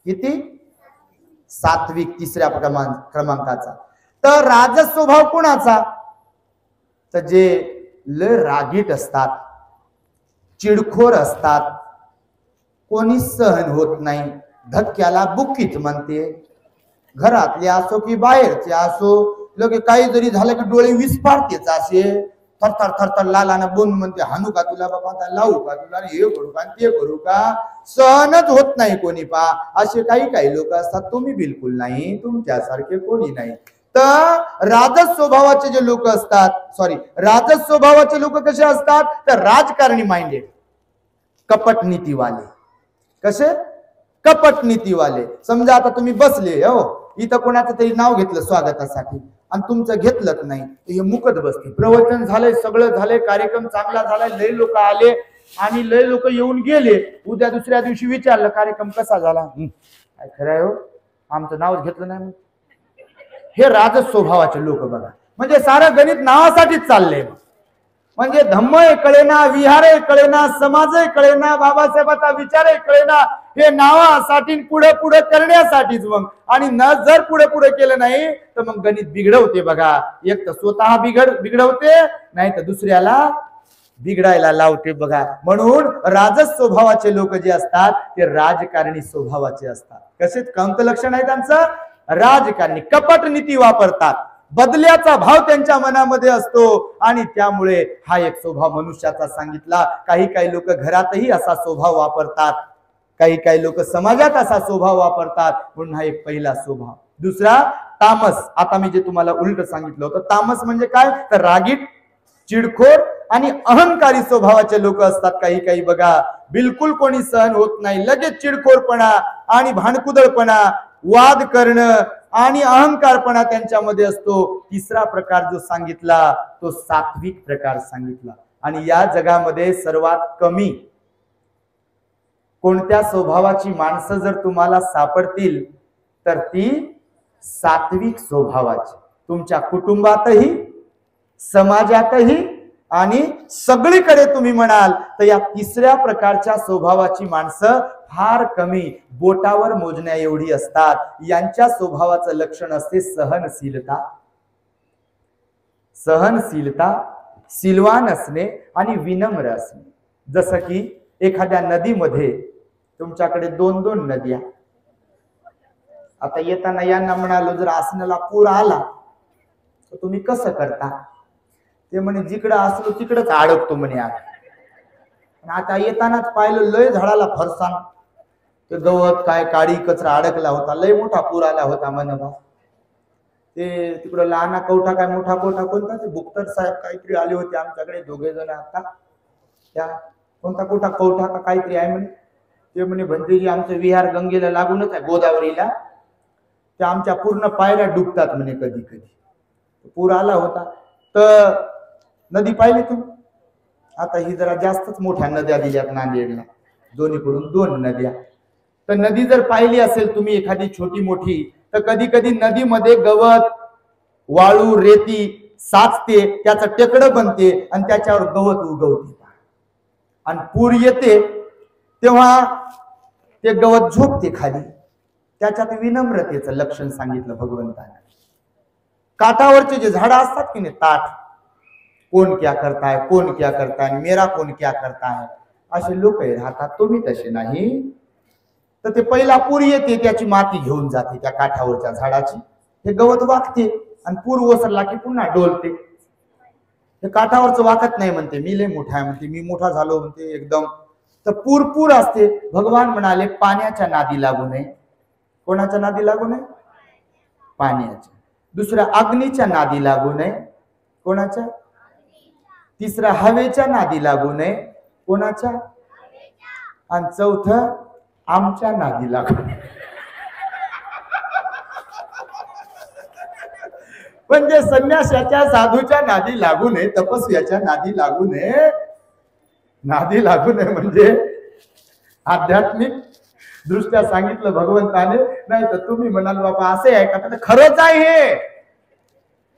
किती? सात्विक, तिसऱ्या क्रमांकाचा. तर राजस स्वभाव कोणाचा? तर जे लय रागीट असतात, चिडखोर असतात, कोणी सहन होत नाही, धक्क्याला बुकीत म्हणते. घरातले असो की बाहेरचे असो, लगे काही जरी झालं की डोळे विस्फारतेच असे, थरथर थरथर लालानं बोन म्हणते हाणू का तुला बाबा, लावू का तुला, हे करू का ते करू का, सहनच होत नाही कोणी. पा असे काही लोक असतात. तुम्ही बिलकुल नाही, तुमच्यासारखे कोणी नाही. तर राजस स्वभावाचे जे लोक असतात, राजस स्वभावाचे लोक कसे असतात, तर राजकारणी माइंडेड, कपट नीतीवाले. कसे? कपट नीतीवाले. समजा आता तुम्ही बसले हो इथं, कोणाचं तरी नाव घेतलं स्वागतासाठी आणि तुमचं घेतलंच नाही, तर हे मुकत बसते. प्रवचन झालंय, सगळं झालंय, कार्यक्रम चांगला झालाय, लय लोक आले आणि लय लोक येऊन गेले. उद्या दुसऱ्या दिवशी विचारलं कार्यक्रम कसा झाला, काय खरं आहे हो, आमचं नावच घेतलं नाही. हे राजस स्वभावाचे लोक बघा. म्हणजे सारं गणित नावासाठीच चाललंय. म्हणजे धम्म कळेना, विहार कळेना, समाज कळेना, बाबासाहेबांचा विचार कळेना, हे नावासाठी पुढे पुढे करण्यासाठीच. मग आणि न जर पुढे पुढे केलं नाही तर मग गणित बिघडवते बघा. एक तर स्वतः बिघडवते, नाही तर दुसऱ्याला बिघडायला लावते बघा. म्हणून राजस स्वभावाचे लोक जे असतात ते राजकारणी स्वभावाचे असतात. कसे? कोणतं लक्षण आहे त्यांचं? राजकारणी. कपट नीती वापरतात, बदल्याचा भाव त्यांच्या मनामध्ये असतो आणि त्यामुळे हा एक स्वभाव मनुष्याचा सांगितला. काही लोक घरातही असा स्वभाव वापरतात, काही लोक समाजात असा स्वभाव वापरतात. म्हणून हा एक पहिला स्वभाव. दुसरा तामस. आता मी जे तुम्हाला उलट सांगितलं होतं, तामस म्हणजे काय, तर रागीट, चिडखोर आणि अहंकारी स्वभावाचे लोक असतात. काही बघा, बिलकुल कोणी सहन होत नाही, लगेच चिडखोरपणा आणि भांडकुदळपणा, वाद करणं आणि अहंकारपणा त्यांच्यामध्ये असतो. तिसरा प्रकार जो सांगितला तो सात्विक प्रकार सांगितला. आणि या जगामध्ये सर्वात कमी कोणत्या स्वभावाची माणसं जर तुम्हाला सापडतील तर ती सात्विक स्वभावाची. तुमच्या कुटुंबातही, समाजातही आणि सगळीकडे तुम्ही म्हणाल तर या तिसऱ्या प्रकारच्या स्वभावाची माणसं फार कमी, बोटावर मोजण्या एवढी असतात. यांच्या स्वभावाचं लक्षण असते सहनशीलता. सहनशीलता, सिलवान असणे आणि विनम्र असणे. जसं की एखाद्या नदीमध्ये तुमच्याकडे दोन नद्या, आता येताना यांना म्हणालो जर आसनाला पूर आला तर तुम्ही कसं करता, ते म्हणे जिकडं असलो तिकडच अडकतो म्हणे. आता येतानाच पाहिलं लय झाडाला फरसाण, ते गवत काय काडी कचरा अडकला होता, लय मोठा पूर आला होता म्हणा. ते तिकडं लहाना कवठा काय मोठा कोठा कोणता, ते बुक्तर साहेब काहीतरी आले होते आमच्याकडे, दोघे जण. आता त्या कोणता कोठा कवठा का काहीतरी आहे म्हणे. ते म्हणे भंतेजी आमचं विहार गंगेला लागूनच आहे, गोदावरीला, त्या आमच्या पूर्ण पायऱ्या डुबतात म्हणे कधी कधी. पूर आला होता तर नदी पाहिली तुम्ही, आता ही जरा जास्तच मोठ्या नद्या दिल्यात नांदेडला, दोन्हीकडून 2 नद्या. तर नदी जर पाहिली असेल तुम्ही एखादी छोटी मोठी, तर कधी कधी नदीमध्ये गवत, वाळू, रेती साचते, त्याचं टेकडं बनते आणि त्याच्यावर गवत उगवते. आणि पूर येते तेव्हा ते गवत झोपते खाली. त्याच्यात विनम्रतेचं लक्षण सांगितलं भगवंताने. काठावरचे जे झाडं असतात की नाही, ताठ, कौन क्या करता है, कौन क्या करता है, मेरा कौन क्या करता है, असे लोक राहतात. तुम्ही तसे नाही. तर ते पहिला पूर येते त्याची माती घेऊन जाते त्या काठावरच्या झाडाची, हे गवत वाकते आणि पूर ओसरला की पुन्हा डोलते. हे काठावरचं वाकत नाही म्हणते, मी लय मोठा आहे म्हणते, मी मोठा झालो म्हणते एकदम. तर पूर असते. भगवान म्हणाले पाण्याच्या नादी लागू नये. कोणाच्या नादी लागू नये? पाण्याच्या. दुसऱ्या अग्नीच्या नादी लागू नये. कोणाच्या? तिसऱ्या हवेच्या नादी लागू नये. कोणाच्या? आणि चौथं आमच्या नादी लागू नये. म्हणजे संन्यासाच्या, साधूच्या नादी लागू नये, तपस्व्याच्या नादी लागू नये. नादी लागू नये म्हणजे आध्यात्मिक दृष्ट्या सांगितलं भगवंताने. नाही तर तुम्ही म्हणाल बाबा असे आहे का, तर खरंच आहे. हे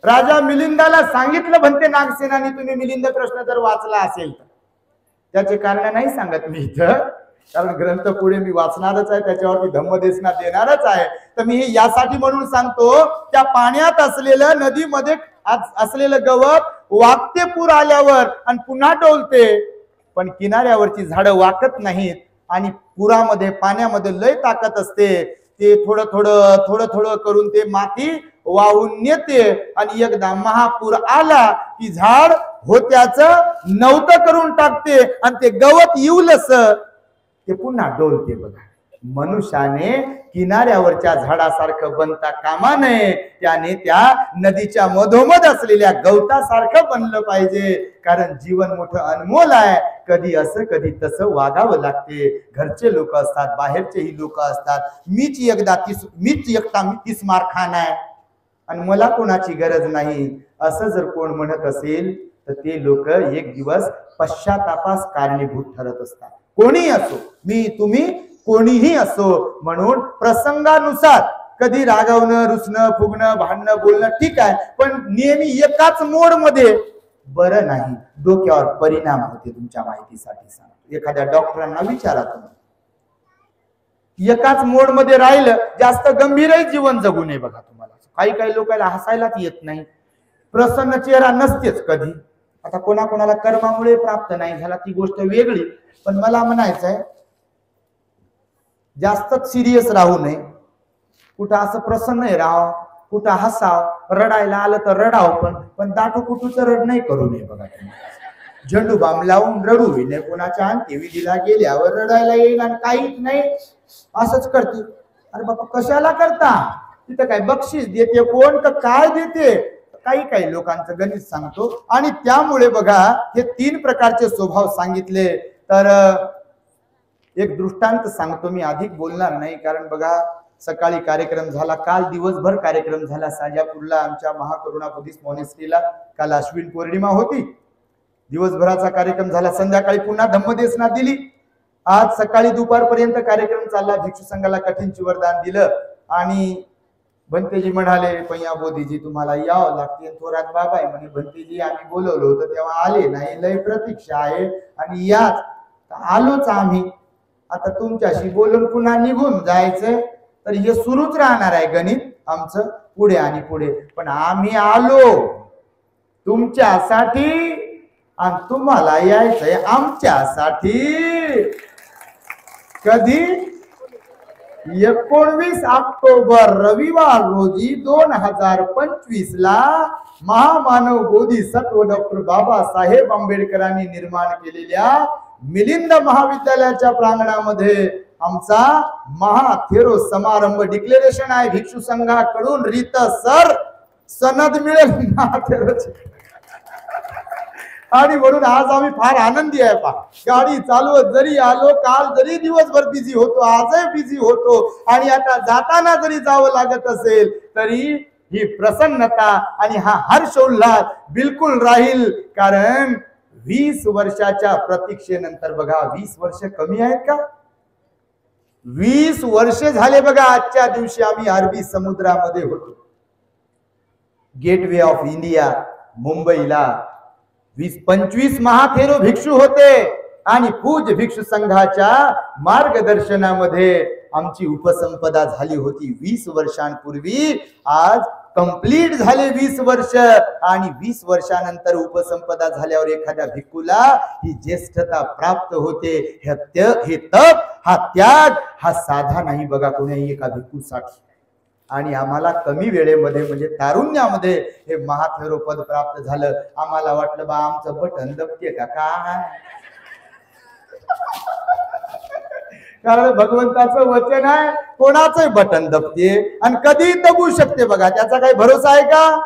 राजा मिलिंदाला सांगितलं म्हणते नागसेनानी. तुम्ही मिलिंद प्रश्न जर वाचला असेल तर, त्याचे कारण नाही सांगत मी इथं, कारण ग्रंथ पुढे मी वाचणारच आहे, त्याच्यावरती धम्मदेशना देणारच आहे. तर मी हे यासाठी म्हणून सांगतो, त्या पाण्यात असलेलं, नदीमध्ये असलेलं गवत वाकते पूर आल्यावर आणि पुन्हा डोलते, पण किनाऱ्यावरची झाडं वाकत नाहीत. आणि पुरामध्ये, पाण्यामध्ये लय ताकद असते. ते थोडं थोडं करून ते माती वाहून नेते आणि एकदा महापूर आला की झाड होत्याच नव्हतं करून टाकते आणि ते गवत येऊलस ते पुन्हा डोलते बघा. मनुष्याने किनाऱ्यावरच्या झाडासारखं बनता कामा नये, त्याने त्या नदीच्या मधोमध असलेल्या गवतासारखं बनलं पाहिजे. कारण जीवन मोठं अनमोल आहे. कधी असं कधी तसं वागावं लागते. घरचे लोक असतात, बाहेरचेही लोक असतात. मीच एकटा 30 मार खाणार आणि मला कोणाची गरज नाही असं जर कोण म्हणत असेल तर ते लोक एक दिवस पश्चातापास कारणीभूत ठरत असतात. कोणी असो, मी तुम्ही कोणीही असो. म्हणून प्रसंगानुसार कधी रागावणं, रुसणं, फुगणं, भांडणं, बोलणं ठीक आहे, पण नेहमी एकाच मोड मध्ये बरं नाही. डोक्यावर परिणाम होते. तुमच्या माहितीसाठी सांगतो, एखाद्या डॉक्टरांना विचारा तुम्ही, एकाच मोड मध्ये राहिलं जास्त गंभीरही जीवन जगू नये बघा. तुम्हाला काही लोकांना हसायलाच येत नाही, प्रसन्न चेहरा नसतेच कधी. आता कोणाकोणाला कर्मामुळे प्राप्त नाही झाला ती गोष्ट वेगळी, पण मला म्हणायचं आहे जास्तच सिरियस राहू नये. कुठं असं प्रसन्न राहावं, कुठं हसाव, रडायला आलं तर रडाव, पण दाटू कुटूचं रड नाही करू नये बघा. झेंडू बाम लावून रडू नये. कोणाच्या अंत्यविधीला गेल्यावर रडायला येईल आणि काहीच नाही असंच करते. अरे बाबा कशाला करता? तिथं काय बक्षीस देते कोण का काय देते? काही लोकांचं गणित सांगतो. आणि त्यामुळे बघा हे 3 प्रकारचे स्वभाव सांगितले. तर एक दृष्टांत सांगतो, मी अधिक बोलणार नाही. कारण बघा सकाळी कार्यक्रम झाला, काल दिवसभर कार्यक्रम झाला साजापूरला आमच्या महाकरुणा बुद्धिस्ट मॉनेस्ट्रीला. काल अश्विन पौर्णिमा होती, दिवसभराचा कार्यक्रम झाला. संध्याकाळी पुन्हा धम्मदेसना दिली. आज सकाळी दुपारपर्यंत कार्यक्रम चालला. भिक्षू संघाला कठीणची वरदान दिलं आणि भंतेजी म्हणाले पय्या बोधीजी तुम्हाला यावं लागते. थोरात बाबा आहे म्हणे भंतेजी आम्ही बोलवलं होतं तेव्हा आले नाही, लय प्रतीक्षा आहे आणि याच आलोच आम्ही. आता तुमच्याशी बोलून पुन्हा निघून जायचंय तर हे सुरूच राहणार आहे गणित आमचं पुढे आणि पुढे. पण आम्ही आलो तुमच्यासाठी आणि तुम्हाला यायचंय आमच्यासाठी. कधी? 19 ऑक्टोबर रविवार रोजी 2025 ला महामानव बोधिसत्व डॉक्टर बाबासाहेब आंबेडकरांनी निर्माण केलेल्या मिलिंद महाविद्यालयाच्या प्रांगणामध्ये आमचा महाथेरो समारंभ. डिक्लेरेशन आहे भिक्षू संघाकडून रीतसर सनद मिळेल महाथेरोची. आणि म्हणून आज आम्ही फार आनंदी आहे. पा गाडी चालवत जरी आलो, काल जरी दिवसभर बिझी होतो, आजही बिझी होतो आणि आता जाताना जरी जावं लागत असेल तरी ही प्रसन्नता आणि हा हर्षोल्लास बिलकुल राहील. कारण 20 वर्षाच्या प्रतीक्षेनंतर बघा, 20 वर्ष कमी आहेत का? 20 वर्षे झाले बघा. आजच्या दिवशी आम्ही अरबी समुद्रामध्ये होतो. गेटवे ऑफ इंडिया मुंबईला 20-25 महाथेरो भिक्षू होते आणि पूज्य भिक्षू संघाच्या मार्गदर्शनामध्ये आमची उपसंपदा झाली होती 20 वर्षांपूर्वी. आज कंप्लीट झाले 20 वर्ष आणि 20 वर्षानंतर उपसंपदा झाल्यावर एखाद्या भिक्खूला ही ज्येष्ठता प्राप्त होते. हे तप, हा त्याग, हा साधा नाही बघा कोणी एका भिक्खूसाठी. आणि आम्हाला कमी वेळेमध्ये म्हणजे तारुण्यामध्ये हे महाथेरो पद प्राप्त झालं. आम्हाला वाटलं बा आमचं बटन दबते का काय, कारण भगवंताचं वचन आहे कोणाचंही बटन दबते आणि कधी दबू शकते बघा, त्याचा काही भरोसा आहे का?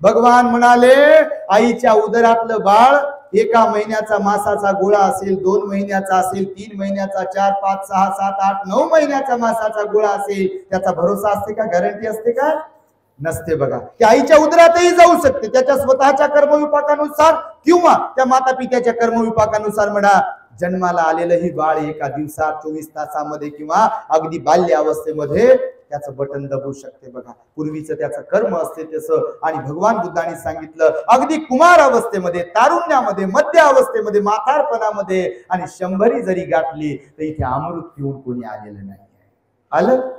भगवान म्हणाले आईच्या उदरातलं बाळ 1 महिन्याचा मासाचा गोळा असेल, 2 महिन्याचा असेल, 3 महिन्याचा, 4, 5, 6, 7, 8, 9 महिन्याचा मासाचा गोळा असेल, त्याचा भरोसा असते का? गॅरंटी असते का? नसते बघा. त्या आईच्या उदरातही जाऊ शकते त्याच्या स्वतःच्या कर्मविपाकानुसार किंवा त्या माता पित्याच्या कर्मविपाकानुसार. म्हणा जन्माला आलेलं ही बाळ एका दिवसात, 24 तासामध्ये किंवा अगदी बाल्य अवस्थेमध्ये त्याचं बटन दबू शकते बघा. पूर्वीचं त्याचं कर्म असते तसं. आणि भगवान बुद्धांनी सांगितलं अगदी कुमार अवस्थेमध्ये, तारुण्यामध्ये, मध्य अवस्थेमध्ये, म्हातारपणामध्ये आणि 100 जरी गाठली तर इथे अमृत पिऊन कोणी आलेलं नाही. आलं?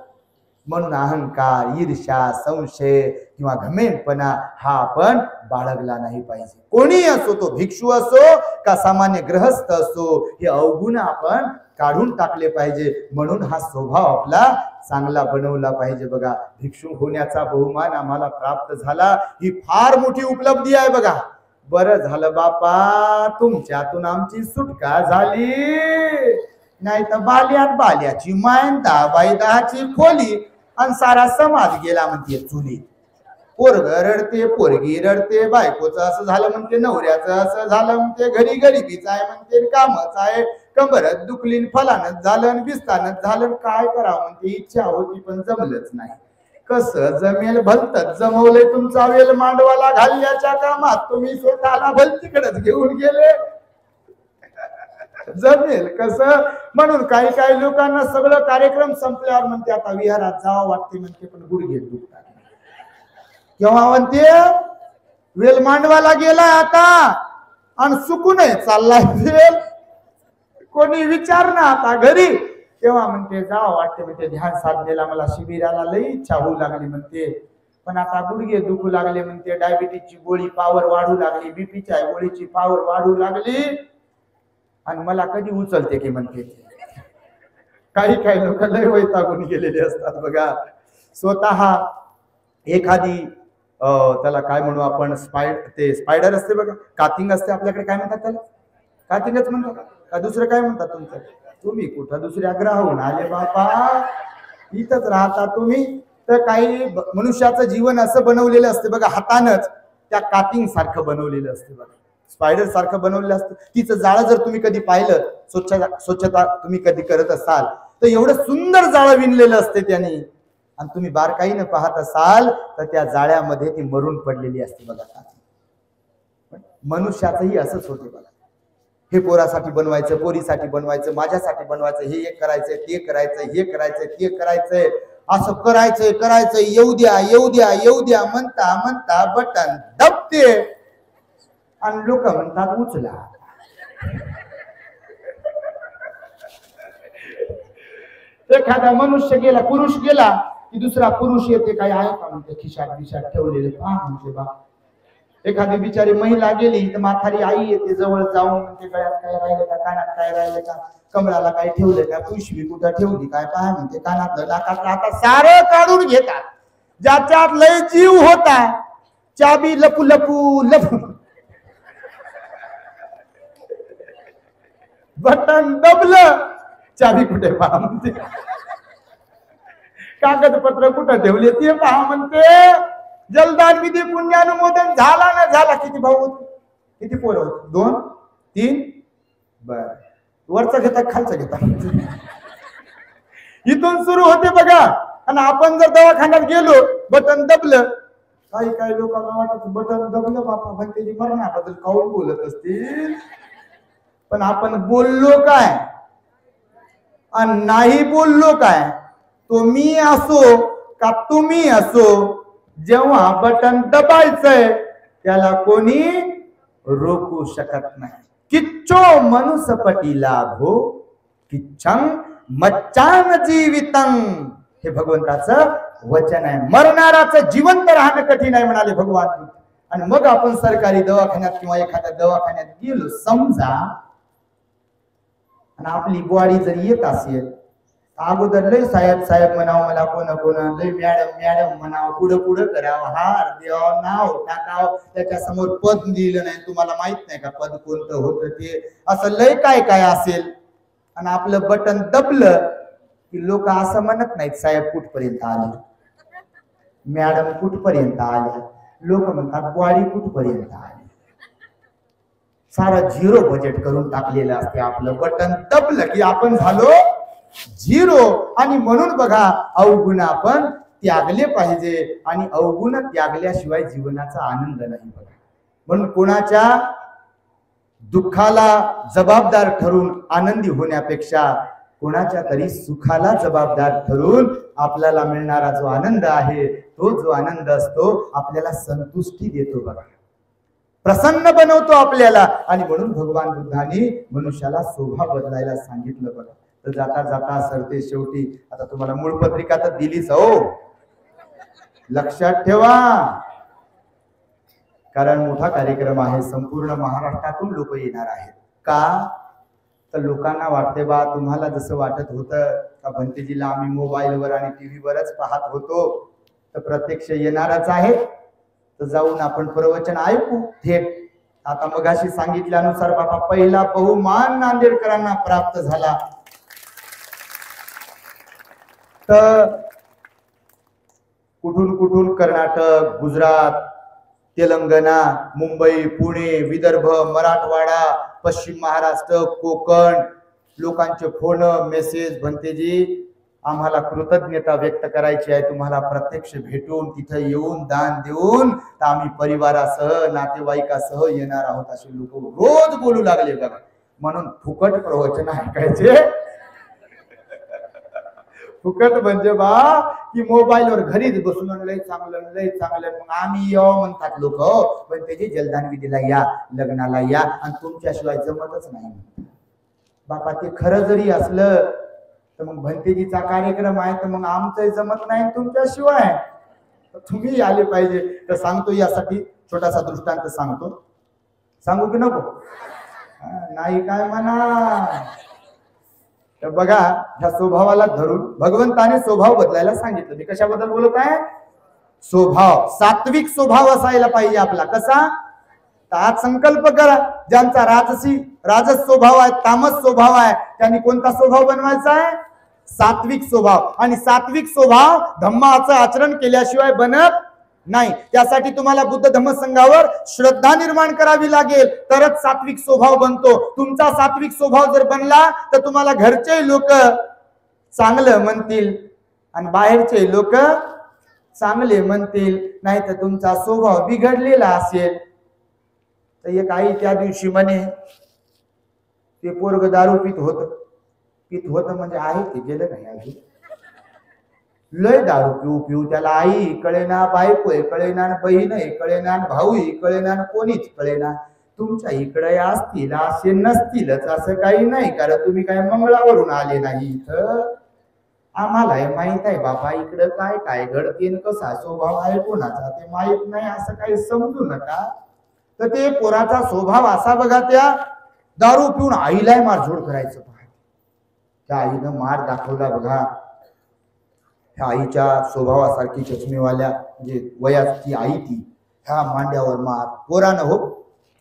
म्हणून अहंकार, ईर्ष्या, संशय किंवा घमेंडपणा हा आपण बाळगला नाही पाहिजे. कोणी असो, तो भिक्षू असो का सामान्य ग्रहस्थ असो, हे अवगुण आपण काढून टाकले पाहिजे. म्हणून हा स्वभाव आपला चांगला बनवला पाहिजे बघा. भिक्षू होण्याचा बहुमान आम्हाला प्राप्त झाला, ही फार मोठी उपलब्धी आहे बघा. बरं झालं बापा, तुमच्यातून आमची सुटका झाली, नाही तर बाल्याची मायन बाई दहाची खोली आणि सारा समाज गेला म्हणते चुली. पोरग रडते, पोरगी रडते, बायकोचं असं झालं म्हणते, नवऱ्याचं असं झालं म्हणते, घरी गरीबीच आहे म्हणते, कामच आहे, कंबरच दुखलीन, फलानच झालं, बिस्तानच झालं, काय करावं म्हणते, इच्छा होती पण जमलंच नाही. कसं जमेल भलतच जमवलंय तुमचा वेल मांडवाला घालण्याच्या कामात, तुम्ही स्वतःला भलतीकडेच घेऊन गेले. जमेल कसं? म्हणून काही काही लोकांना सगळं कार्यक्रम संपल्यावर म्हणते आता विहारात जावं वाटते म्हणते, पण गुडघे दुखतात. केव्हा म्हणते वेल मांडवाला गेला आता आणि सुकून चाललाय वेल, कोणी विचार ना आता घरी, तेव्हा म्हणते जावं वाटते म्हणते, ध्यान साधनेला मला शिबिराला लई इच्छा होऊ लागली म्हणते, पण आता गुडघे दुखू लागले म्हणते, डायबिटीजची गोळी पावर वाढू लागली, बीपीच्या गोळीची पावर वाढू लागली, आणि मला कधी उचलते की म्हणते. काही काही लोक लय वैतागून गेलेले असतात बघा. स्वतः एखादी त्याला काय म्हणू आपण, स्पायडर असते बघा, कातिंग असते आपल्याकडे, काय म्हणतात त्याला? कातिंगच म्हणतात का दुसरं काय म्हणतात तुमचं? तुम्ही कुठं दुसऱ्या ग्रहाहून आले बापा, इथंच राहता तुम्ही. तर काही मनुष्याचं जीवन असं बनवलेलं असते बघा, हातानच त्या कातिंग सारखं बनवलेलं असते बघा, स्पायडर सारखं बनवलेलं असतं. तिचं जाळं जर तुम्ही कधी पाहिलं, स्वच्छता तुम्ही कधी करत असाल तर एवढं सुंदर जाळं विणलेलं असते त्याने, आणि तुम्ही बारकाईनं पाहत असाल तर त्या जाळ्यामध्ये ती मरून पडलेली असते बघा. मनुष्याचंही असंच होते बघा. हे पोरासाठी बनवायचं, पोरीसाठी बनवायचं, माझ्यासाठी बनवायचं, हे एक करायचंय, ते करायचंय, हे करायचंय, ते करायचंय, असं करायचंय, येऊ द्या म्हणता म्हणता बटन दबते आणि लोक म्हणतात उचला. एखादा मनुष्य गेला, पुरुष गेला की दुसरा पुरुष येते, काही आहे का म्हणते खिशात ठेवलेले पहा म्हणते बा. एखादी बिचारी महिला गेली तर म्हातारी आई येते जवळ जाऊन म्हणते, गळ्यात काय राहिले का, कानात काय राहिले का, कमळाला काय ठेवलं का, पिशवी कुठं ठेवली काय पहा म्हणते, कानातलं नाकातलं आता सारं काढून घेतात. ज्याच्यात लय जीव होता, चाबी लपू लपू लपू, बटन दबलं, चाबी कुठे पहा म्हणते, कागदपत्र कुठं ठेवले ते पहा म्हणते. जलदान विधी पुण्यानुमोदन झाला ना झाला. किती भाऊ होते, किती पोरं होते? 2 3. बर, वरचा घेता खालचा घेता, इथून सुरू होते बघा. आणि आपण जर दवाखान्यात गेलो, बटन दबलं, काही लोकांना वाटत बटन दबलं बापा भंतेजी मरणाबद्दल काऊन बोलत असतील, पण आपण बोललो काय आणि नाही बोललो काय, तो मी असो का तुम्ही असो, जेव्हा बटन दबायचंय त्याला कोणी रोखू शकत नाही. किच्चो मनुसपटी लाभो किच्छं मच्चान जीवितं, हे भगवंताचं वचन आहे. मरणाराचं जिवंत राहणं कठीण आहे म्हणाले भगवान. आणि मग आपण सरकारी दवाखान्यात किंवा एखाद्या दवाखान्यात गेलो समजा, आणि आपली बॉडी जर येत असेल, अगोदर लय साहेब म्हणावं, मला कोण लय मॅडम म्हणावं, पुढं करावं, हार द्यावं, नाव टाकावं, त्याच्या समोर पद दिलं नाही, तुम्हाला माहित नाही का पद कोणतं होतं ते, असं लय काय असेल. आणि आपलं बटन दबलं की लोक असं म्हणत नाहीत साहेब कुठपर्यंत आले, मॅडम कुठपर्यंत आल्या, लोक म्हणतात बॉडी कुठपर्यंत आली. सारं 0 बजेट करून टाकलेलं असते. आपलं बटन दबलं की आपण झालो 0. आणि म्हणून बघा, अवगुण आपण त्यागले पाहिजे, आणि अवगुण त्यागल्याशिवाय जीवनाचा आनंद नाही बघा. म्हणून कोणाच्या दुःखाला जबाबदार ठरून आनंदी होण्यापेक्षा कोणाच्या तरी सुखाला जबाबदार ठरून आपल्याला मिळणारा जो आनंद आहे, तो जो आनंद असतो आपल्याला संतुष्टी देतो बघा, प्रसन्न बनवतो आपल्याला. आणि म्हणून भगवान बुद्धांनी मनुष्याला स्वभाव बदलायला सांगितलं बघा. तर जाता जाता सरते शेवटी, आता तुम्हाला मूळ पत्रिका तर दिलीच हो, लक्षात ठेवा, कारण मोठा कार्यक्रम आहे, संपूर्ण महाराष्ट्रातून लोक येणार आहेत. का तर लोकांना वाटते बा, तुम्हाला जसं वाटत होतं का भंतेजीला आम्ही मोबाईलवर आणि टीव्हीवरच पाहत होतो, तर प्रत्यक्ष येणारच आहेत, तर जाऊन आपण प्रवचन ऐकू थेट. आता मगाशी सांगितल्यानुसार बाबा पहिला बहुमान नांदेडकरांना प्राप्त झाला. तर कुठून कुठून कर्नाटक, गुजरात, तेलंगणा, मुंबई, पुणे, विदर्भ, मराठवाडा, पश्चिम महाराष्ट्र, कोकण लोकांचे फोन मेसेज, भंतेजी आम्हाला कृतज्ञता व्यक्त करायची आहे तुम्हाला प्रत्यक्ष भेटून तिथे येऊन दान देऊन, तर आम्ही परिवारासह नातेवाईकासह येणार आहोत असे लोक रोज बोलू लागले बघा. म्हणून फुकट प्रवचन ऐकायचे. फुकट म्हणजे बा की मोबाईलवर घरीच बसून लय चांगलं लय चांगलं, मग आम्ही येऊ म्हणतात लोक, पण त्याची जलदान विधीला या, लग्नाला या, आणि तुमच्याशिवाय जमतच नाही. बापा ते खरं जरी असलं तर मग भंतेजीचा कार्यक्रम आहे तर मग आमचं जमत नाही तुमच्याशिवाय, तुम्ही आले पाहिजे. तर सांगतो यासाठी छोटासा दृष्टांत सांगतो. सांगू की नको? नाही काय म्हणा. तर बघा ह्या स्वभावाला धरून भगवंताने स्वभाव बदलायला सांगितलं. मी कशाबद्दल बोलत आहे? स्वभाव. सात्विक स्वभाव असायला पाहिजे आपला. कसा? तर आज संकल्प करा, ज्यांचा राजस स्वभाव आहे, तामस स्वभाव आहे, त्यांनी कोणता स्वभाव बनवायचा आहे? सात्विक स्वभाव. आणि सात्विक स्वभाव धम्माचं आचरण केल्याशिवाय बनत नाही. त्यासाठी तुम्हाला बुद्ध धम्म संघावर श्रद्धा निर्माण करावी लागेल, तरच सात्विक स्वभाव बनतो. तुमचा सात्विक स्वभाव जर बनला तर तुम्हाला घरचे लोक चांगलं म्हणतील आणि बाहेरचे लोक चांगले म्हणतील, नाही तर तुमचा स्वभाव बिघडलेला असेल. तर एक आई त्या दिवशी म्हणे, ते पोरग दारू पित होत म्हणजे आहे ते गेलं नाही अजून, लय दारू पिऊ पिऊ त्याला आई कळेना, बायको कळेना, बहीण कळेना, भाऊ कळेना, कोणीच कळेना. तुमच्या इकडे असतील असे नसतीलच असं काही नाही, कारण तुम्ही काय मंगळावरून आले नाही इथं. आम्हाला माहित आहे बाबा इकडं काय काय घडते, कसा स्वभाव आहे कोणाचा ते माहित नाही, असं काही समजू नका. तर ते पोराचा स्वभाव असा बघा, त्या दारू पिऊन आईला मारझोड करायचं. त्या आईनं मार दाखवला बघा. ह्या आईच्या स्वभावासारखी चष्मेवाल्या म्हणजे वयाची आई ती, ह्या मांड्यावर मार पोरानं, हो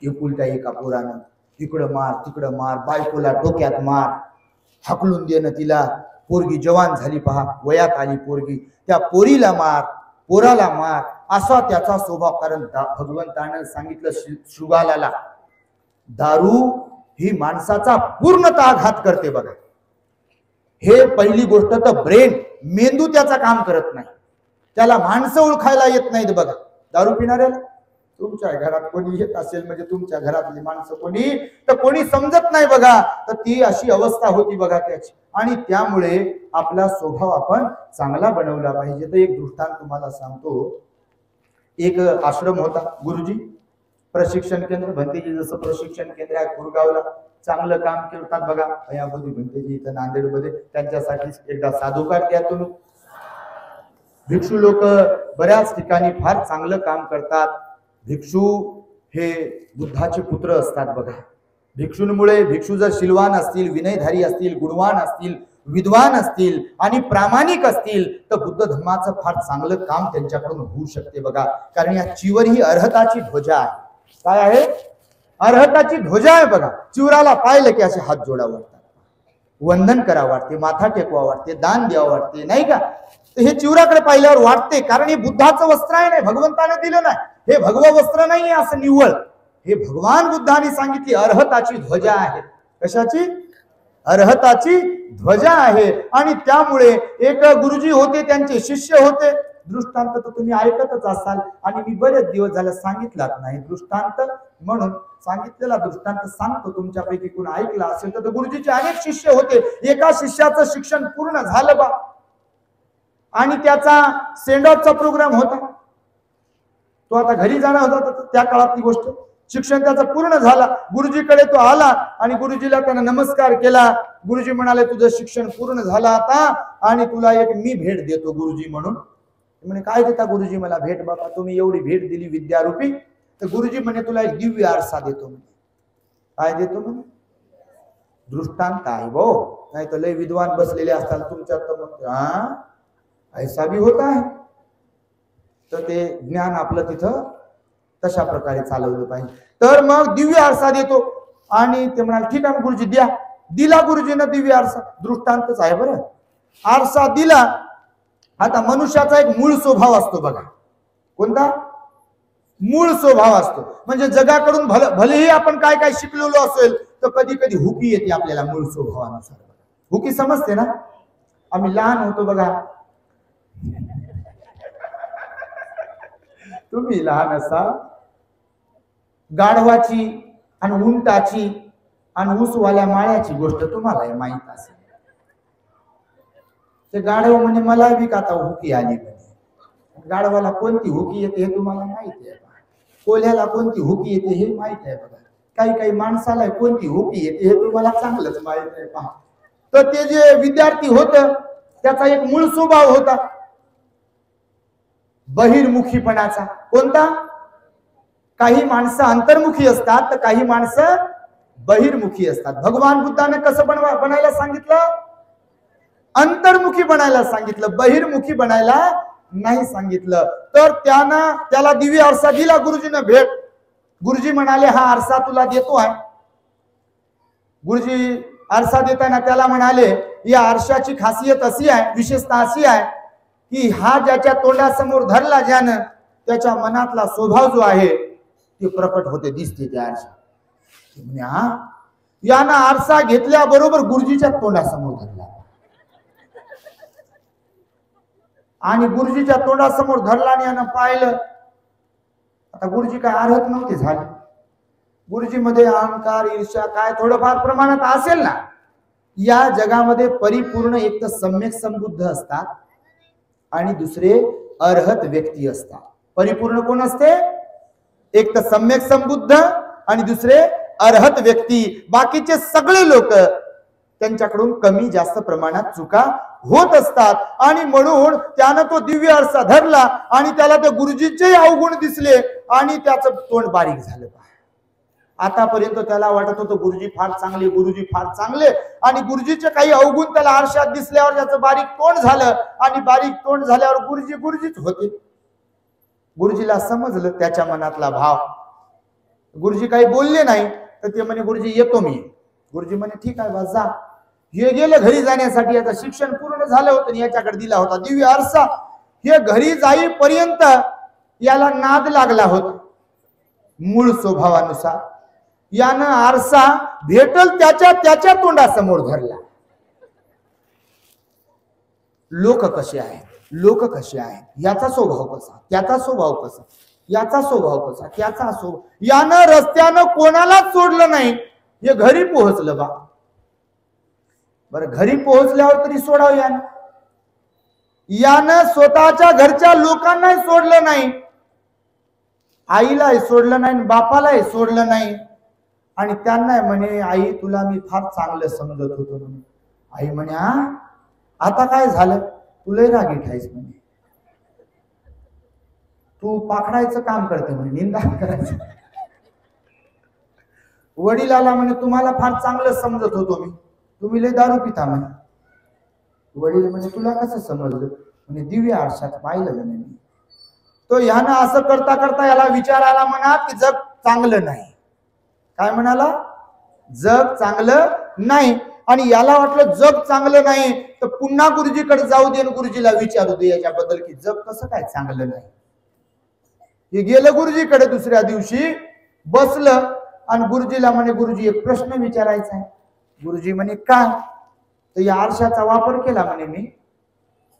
एकुलत्या एका पोरानं, इकडं मार तिकडं मार, बायकोला डोक्यात मार, हाकलून देणं तिला. पोरगी जवान झाली पहा, वयात आली पोरगी, त्या पोरीला मार, पोराला मार, असा त्याचा स्वभाव. कारण भगवंतानं सांगितलं शृगालाला, दारू ही माणसाचा पूर्णतः घात करते बघा. हे पहिली गोष्ट तर ब्रेन, मेंदू त्याचा काम करत नाही, त्याला माणसं ओळखायला येत नाहीत बघा. दारू पिणाऱ्याला तुमच्या घरात कोणी येत असेल म्हणजे तुमच्या घरातली माणसं कोणी तर कोणी समजत नाही बघा. तर ती अशी अवस्था होती बघा त्याची. आणि त्यामुळे आपला स्वभाव आपण चांगला बनवला पाहिजे. तर एक दृष्टांत तुम्हाला सांगतो. एक आश्रम होता, गुरुजी प्रशिक्षण केंद्र, भंतेजी जसं प्रशिक्षण केंद्र आहे कुरगावला, चांगलं काम करतात बघा. यामध्ये भंतेजी इथं नांदेडमध्ये, त्यांच्यासाठी एकदा साधुकार द्या तुम्ही. भिक्षू लोक बऱ्याच ठिकाणी फार चांगलं काम करतात. भिक्षू हे बुद्धाचे पुत्र असतात बघा. भिक्षूंमुळे, भिक्षू जर शीलवान असतील, विनयधारी असतील, गुणवान असतील, विद्वान असतील आणि प्रामाणिक असतील तर बुद्ध धर्माचं फार चांगलं काम त्यांच्याकडून होऊ शकते बघा. कारण या चिवर ही अर्हताची ध्वजा आहे. काय आहे? अर्हताची ध्वजा आहे बघा. चिवराला पाहिलं की असे हात जोडा वाटतात, वंदन करा वाटते, माथा टेकवा वाटते, दान द्यावं वाटते, नाही का? तर हे चिवराकडे पाहिल्यावर वाटते, कारण हे बुद्धाचं वस्त्र आहे, नाही भगवंताने दिलं नाही, हे भगवा वस्त्र नाही असं निव्वळ, हे भगवान बुद्धाने सांगितली अर्हताची ध्वजा आहे. कशाची? अर्हताची ध्वजा आहे. आणि त्यामुळे एक गुरुजी होते, त्यांचे शिष्य होते. दृष्टांत तर तुम्ही ऐकतच असाल आणि मी बरेच दिवस झाले सांगितलाच नाही दृष्टांत, म्हणून सांगितलेला दृष्टांत सांगतो. तुमच्यापैकी कोण ऐकला असेल तर गुरुजीचे अनेक शिष्य होते. एका शिष्याचं शिक्षण पूर्ण झालं बा आणि त्याचा सेंड ऑफचा प्रोग्राम होता. तो आता घरी जाणार होता. तर त्या काळातली गोष्ट, शिक्षण त्याचं पूर्ण झाला. गुरुजीकडे तो आला आणि गुरुजीला त्यानं नमस्कार केला. गुरुजी म्हणाले तुझं शिक्षण पूर्ण झालं आता आणि तुला एक मी भेट देतो गुरुजी म्हणून. म्हणे काय देता गुरुजी मला भेट? बाबा तुम्ही एवढी भेट दिली विद्यारूपी. तर गुरुजी म्हणे तुला एक दिव्य आरसा देतो. म्हणे काय देतो? म्हणे दृष्टांत आहे भो, नाही तर लय विद्वान बसलेले असतात तुमच्यात तर मग ऐसा भी होता है. तर ते ज्ञान आपलं तिथं तशा प्रकारे चालवलं पाहिजे. तर मग दिव्य आरसा देतो आणि ते म्हणाले ठीक आहे गुरुजी द्या. दिला गुरुजीनं दिव्य आरसा. दृष्टांतच आहे बरं. आरसा दिला. आता मनुष्याचा एक मूळ स्वभाव असतो बघा. कोणता? मूळ स्वभाव असतो. म्हणजे जगाकडून भलेही आपण काय काय शिकलेलो असेल तर कधी कधी हुकी येते आपल्याला मूळ स्वभावानुसार. हुकी समजते ना? आम्ही लहान होतो बघा. तुम्ही लहान असा गाढवाची आणि उंटाची आणि ऊसवाल्या माळ्याची गोष्ट तुम्हाला माहित असेल. ते गाढव म्हणजे मला बी का आता हुकी आली. गाढवाला कोणती हुकी येते हे तुम्हाला माहिती आहे. कोल्ह्याला कोणती हुकी येते हे माहित आहे बघा. काही काही माणसाला कोणती हुकी येते हे तुम्हाला चांगलंच माहित आहे पहा. तर ते जे विद्यार्थी होत त्याचा एक मूळ स्वभाव होता बहिर्मुखीपणाचा. कोणता? काही माणसं अंतर्मुखी असतात तर काही माणसं बहिर्मुखी असतात. भगवान बुद्धाने कसं बनायला सांगितलं? अंतर्मुखी बनायला सांगितलं, बहिर्मुखी बनायला नाही सांगितलं. तर त्याला दिव्य आरसा दिला गुरुजीने भेट. गुरुजी म्हणाले हा आरसा तुला देतो आहे. गुरुजी आरसा देताना त्याला म्हणाले या आरशाची खासियत अशी आहे, विशेषता अशी आहे की हा ज्याच्या तोंडासमोर धरला ज्यानं त्याच्या मनातला स्वभाव जो आहे ते प्रकट होते, दिसते त्या आरशा. यानं आरसा घेतल्याबरोबर गुरुजीच्या तोंडासमोर धरला आणि गुरुजीच्या तोंडासमोर धरला आणि यानं पाहिलं. आता गुरुजी काय अर्हत नव्हते झाले. गुरुजीमध्ये अहंकार ईर्ष्या काय थोडंफार प्रमाणात असेल ना. या जगामध्ये परिपूर्ण एक तर सम्यक संबुद्ध असतात आणि दुसरे अर्हत व्यक्ती असतात. परिपूर्ण कोण असते? एक तर सम्यक संबुद्ध आणि दुसरे अर्हत व्यक्ती. बाकीचे सगळे लोक त्यांच्याकडून कमी जास्त प्रमाणात चुका होत असतात. आणि म्हणून त्यानं तो दिव्य आरसा धरला आणि त्याला त्या गुरुजीचे अवगुण दिसले आणि त्याचं तोंड बारीक झालं. आतापर्यंत त्याला वाटत होतं गुरुजी फार चांगले, गुरुजी फार चांगले, आणि गुरुजीचे काही अवगुण त्याला आरशात दिसल्यावर त्याचं बारीक तोंड झालं आणि बारीक तोंड झाल्यावर गुरुजी गुरुजीच होते. गुरुजीला समजलं त्याच्या मनातला भाव. गुरुजी काही बोलले नाही तर ते म्हणे गुरुजी येतो मी. गुरुजी म्हणे ठीक आहे बस जा. हे गेलं घरी जाण्यासाठी. आता शिक्षण पूर्ण झालं होतं, याच्याकडे दिला होता दिव्य आरसा. हे घरी जाईपर्यंत याला नाद लागला होता मूळ स्वभावानुसार. यानं आरसा भेटल त्याच्या तोंडासमोर धरला. लोक कसे आहेत, लोक कसे आहेत, याचा स्वभाव कसा, त्याचा स्वभाव कसा, याचा स्वभाव कसा, त्याचा स्वभाव. यानं रस्त्यानं कोणालाच सोडलं नाही. हे घरी पोहोचलं बा. बरं घरी पोहोचल्यावर तरी सोडावं यानं. यानं स्वतःच्या घरच्या लोकांनाही सोडलं नाही. आईलाही सोडलं नाही, बापालाही सोडलं नाही. आणि त्यांना म्हणे आई तुला मी फार चांगलं समजत होतो म्हणे. आई म्हणे आता काय झालं? तुला रागीट आहेस म्हणे. तू पाखडायचं काम करते म्हणे, निंदा करायचं. वडिलाला म्हणे तुम्हाला फार चांगलं समजत होतो मी, तुम्ही लय दारू पिता म्हणे. वडील म्हणे तुला कसं समजलं? म्हणे दिव्य आरशात पाहिलं म्हणे मी. तो ह्यानं असं करता करता याला विचार आला मनात की जग चांगलं नाही. काय म्हणाला? जग चांगलं नाही. आणि याला वाटलं जग चांगलं नाही तर पुन्हा गुरुजीकडे जाऊ दे आणि गुरुजीला विचारू दे याच्याबद्दल की जग कसं काय चांगलं नाही. हे गेलं गुरुजीकडे. दुसऱ्या दिवशी बसलं आणि गुरुजीला म्हणे गुरुजी एक प्रश्न विचारायचा आहे. गुरुजी म्हणे काय? तर या आरशाचा वापर केला म्हणे मी,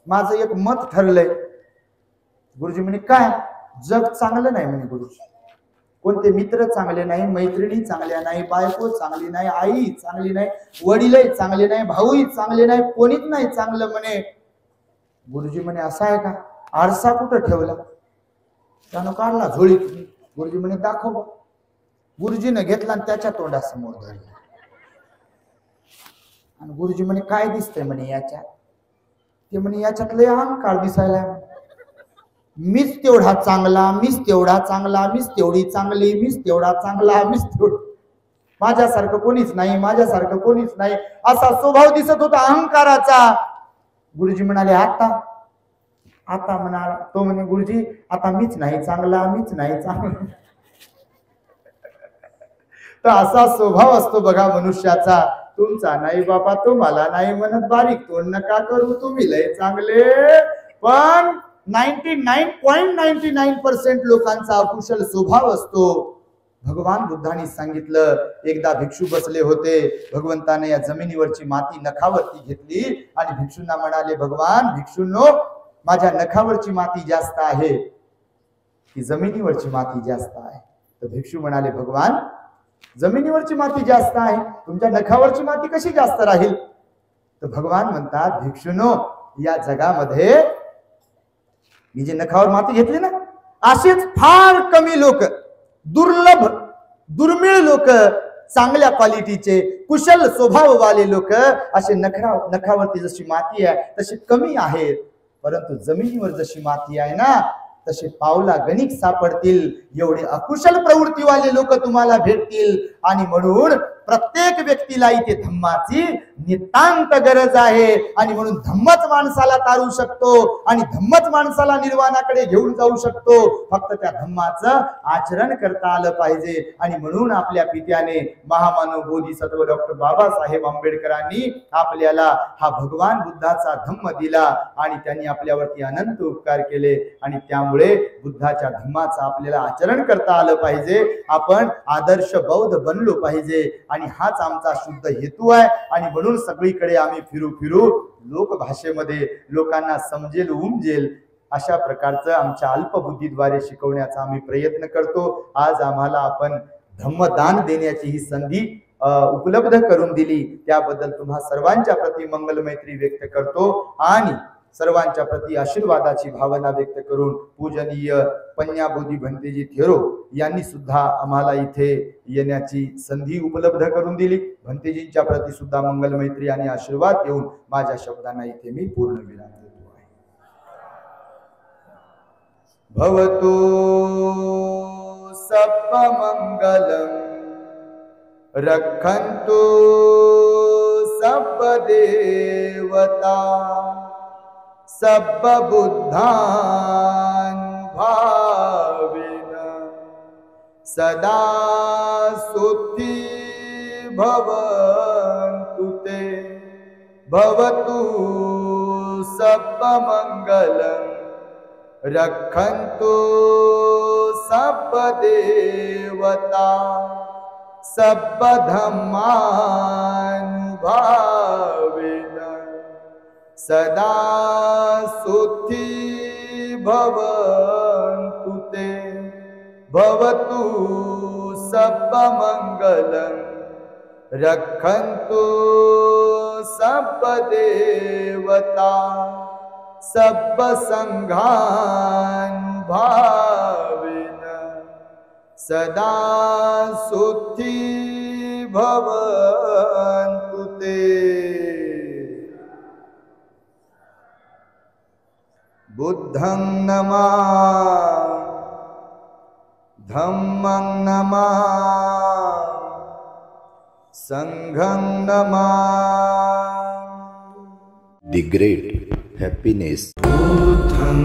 माझं एक मत ठरलंय. गुरुजी म्हणे काय? जग चांगलं नाही म्हणे गुरुजी. कोणते मित्र चांगले नाही, मैत्रिणी चांगल्या नाही, बायको चांगली नाही, आई चांगली नाही, वडीलही चांगले नाही, भाऊही चांगले नाही, कोणीच नाही चांगलं म्हणे. गुरुजी म्हणे असं आहे का? आरसा कुठं ठेवला? त्यानं काढला झोळीत. गुरुजी म्हणे दाखव. गुरुजीने घेतला आणि त्याच्या तोंडासमोर धरला. आणि गुरुजी म्हणे काय दिसतंय म्हणे याच्यात? ते म्हणे याच्यात लय अहंकार दिसायला. मीच तेवढा चांगला, मीच तेवढा चांगला, मीच तेवढी चांगली, मीच तेवढा चांगला, मीच तेवढं, माझ्यासारखं कोणीच नाही, माझ्यासारखं कोणीच नाही, असा स्वभाव दिसत होता अहंकाराचा. गुरुजी म्हणाले आता आता म्हणाला तो म्हणे गुरुजी आता मीच नाही चांगला, मीच नाही चांगला. तर असा स्वभाव असतो बघा मनुष्याचा. तुमचा नाही बाबा, तो मला नाही म्हणत, बारीक तोंड नका करू, तुम्ही लय चांगले. पण 99.99% लोकांचा अकुशल स्वभाव असतो. भगवान बुद्धांनी सांगितलं, एकदा भिक्षू बसले होते. भगवंताने या जमिनीवरची माती नखावरती घेतली आणि भिक्षूंना म्हणाले, भगवान भिक्षूंनो, माझ्या नखावरची माती जास्त आहे की जमिनीवरची माती जास्त आहे? तर भिक्षू म्हणाले, भगवान जमिनीवरची माती जास्त आहे, तुमच्या नखावरची माती कशी जास्त राहील? तर भगवान म्हणतात, भिक्षूंनो, या जगामध्ये मी जे नखावर माती घेतली ना, असेच फार कमी लोक, दुर्लभ दुर्मिळ लोक, चांगल्या क्वालिटीचे कुशल स्वभाववाले लोक असे नखावरती जशी माती आहे तशी कमी आहेत. परंतु जमिनीवर जशी माती आहे ना, तसे पावला गणिक सापडतील एवढे अकुशल प्रवृत्तीवाले लोक तुम्हाला भेटतील. आणि म्हणून प्रत्येक व्यक्तीला इथे धम्माची नितांत गरज आहे. आणि म्हणून धम्मच माणसाला तारू शकतो आणि धम्मच माणसाला निर्वाणाकडे घेऊन जाऊ शकतो. फक्त त्या धम्माचं आचरण करता आलं पाहिजे. आणि म्हणून आपल्या पित्याने महामानव बोधिसत्व डॉक्टर बाबासाहेब आंबेडकरांनी आपल्याला हा भगवान बुद्धाचा धम्म दिला आणि त्यांनी आपल्यावरती अनंत उपकार केले. आणि त्यामुळे बुद्धाच्या धम्माचं आपल्याला आचरण करता आलं पाहिजे. आपण आदर्श बौद्ध बनलो पाहिजे. आणि हाच आमचा शुद्ध हेतू आहे. आणि म्हणून सगळीकडे आम्ही फिरू लोकभाषेमध्ये लोकांना समजेल उमजेल अशा प्रकारचं आमच्या अल्पबुद्धीद्वारे शिकवण्याचा आम्ही प्रयत्न करतो. आज आम्हाला आपण धम्मदान देण्याची ही संधी उपलब्ध करून दिली, त्याबद्दल तुम्हा सर्वांच्या प्रती मंगल मैत्री व्यक्त करतो आणि सर्वांच्या प्रती आशीर्वादाची भावना व्यक्त करून पूजनीय पन्याबोधी भंतेजी थेरो यांनी सुद्धा आम्हाला इथे येण्याची संधी उपलब्ध करून दिली. भंतेजींच्या प्रती सुद्धा मंगल मैत्री आणि आशीर्वाद देऊन माझ्या शब्दांना इथे मी पूर्ण विराम देतो आहे. भवतो सप्प मंगलम रक्षन्तु सप्प देवता सब्ब बुद्धान भावेन सदा सुखी भवन्तु ते. भवतु सब्ब मंगलम रक्षन्तु सब्ब देवता सब्ब धम्मान भावेन सदा सुखी भवन्तु ते. भवतु सब्ब मंगलम रक्षन्तु सब्ब देवता सब्ब संघान भावेन सदा सुखी भवन्तु ते. बुद्धं नमामि धम्मं नमामि संघं नमामि. The great happiness. बुद्धं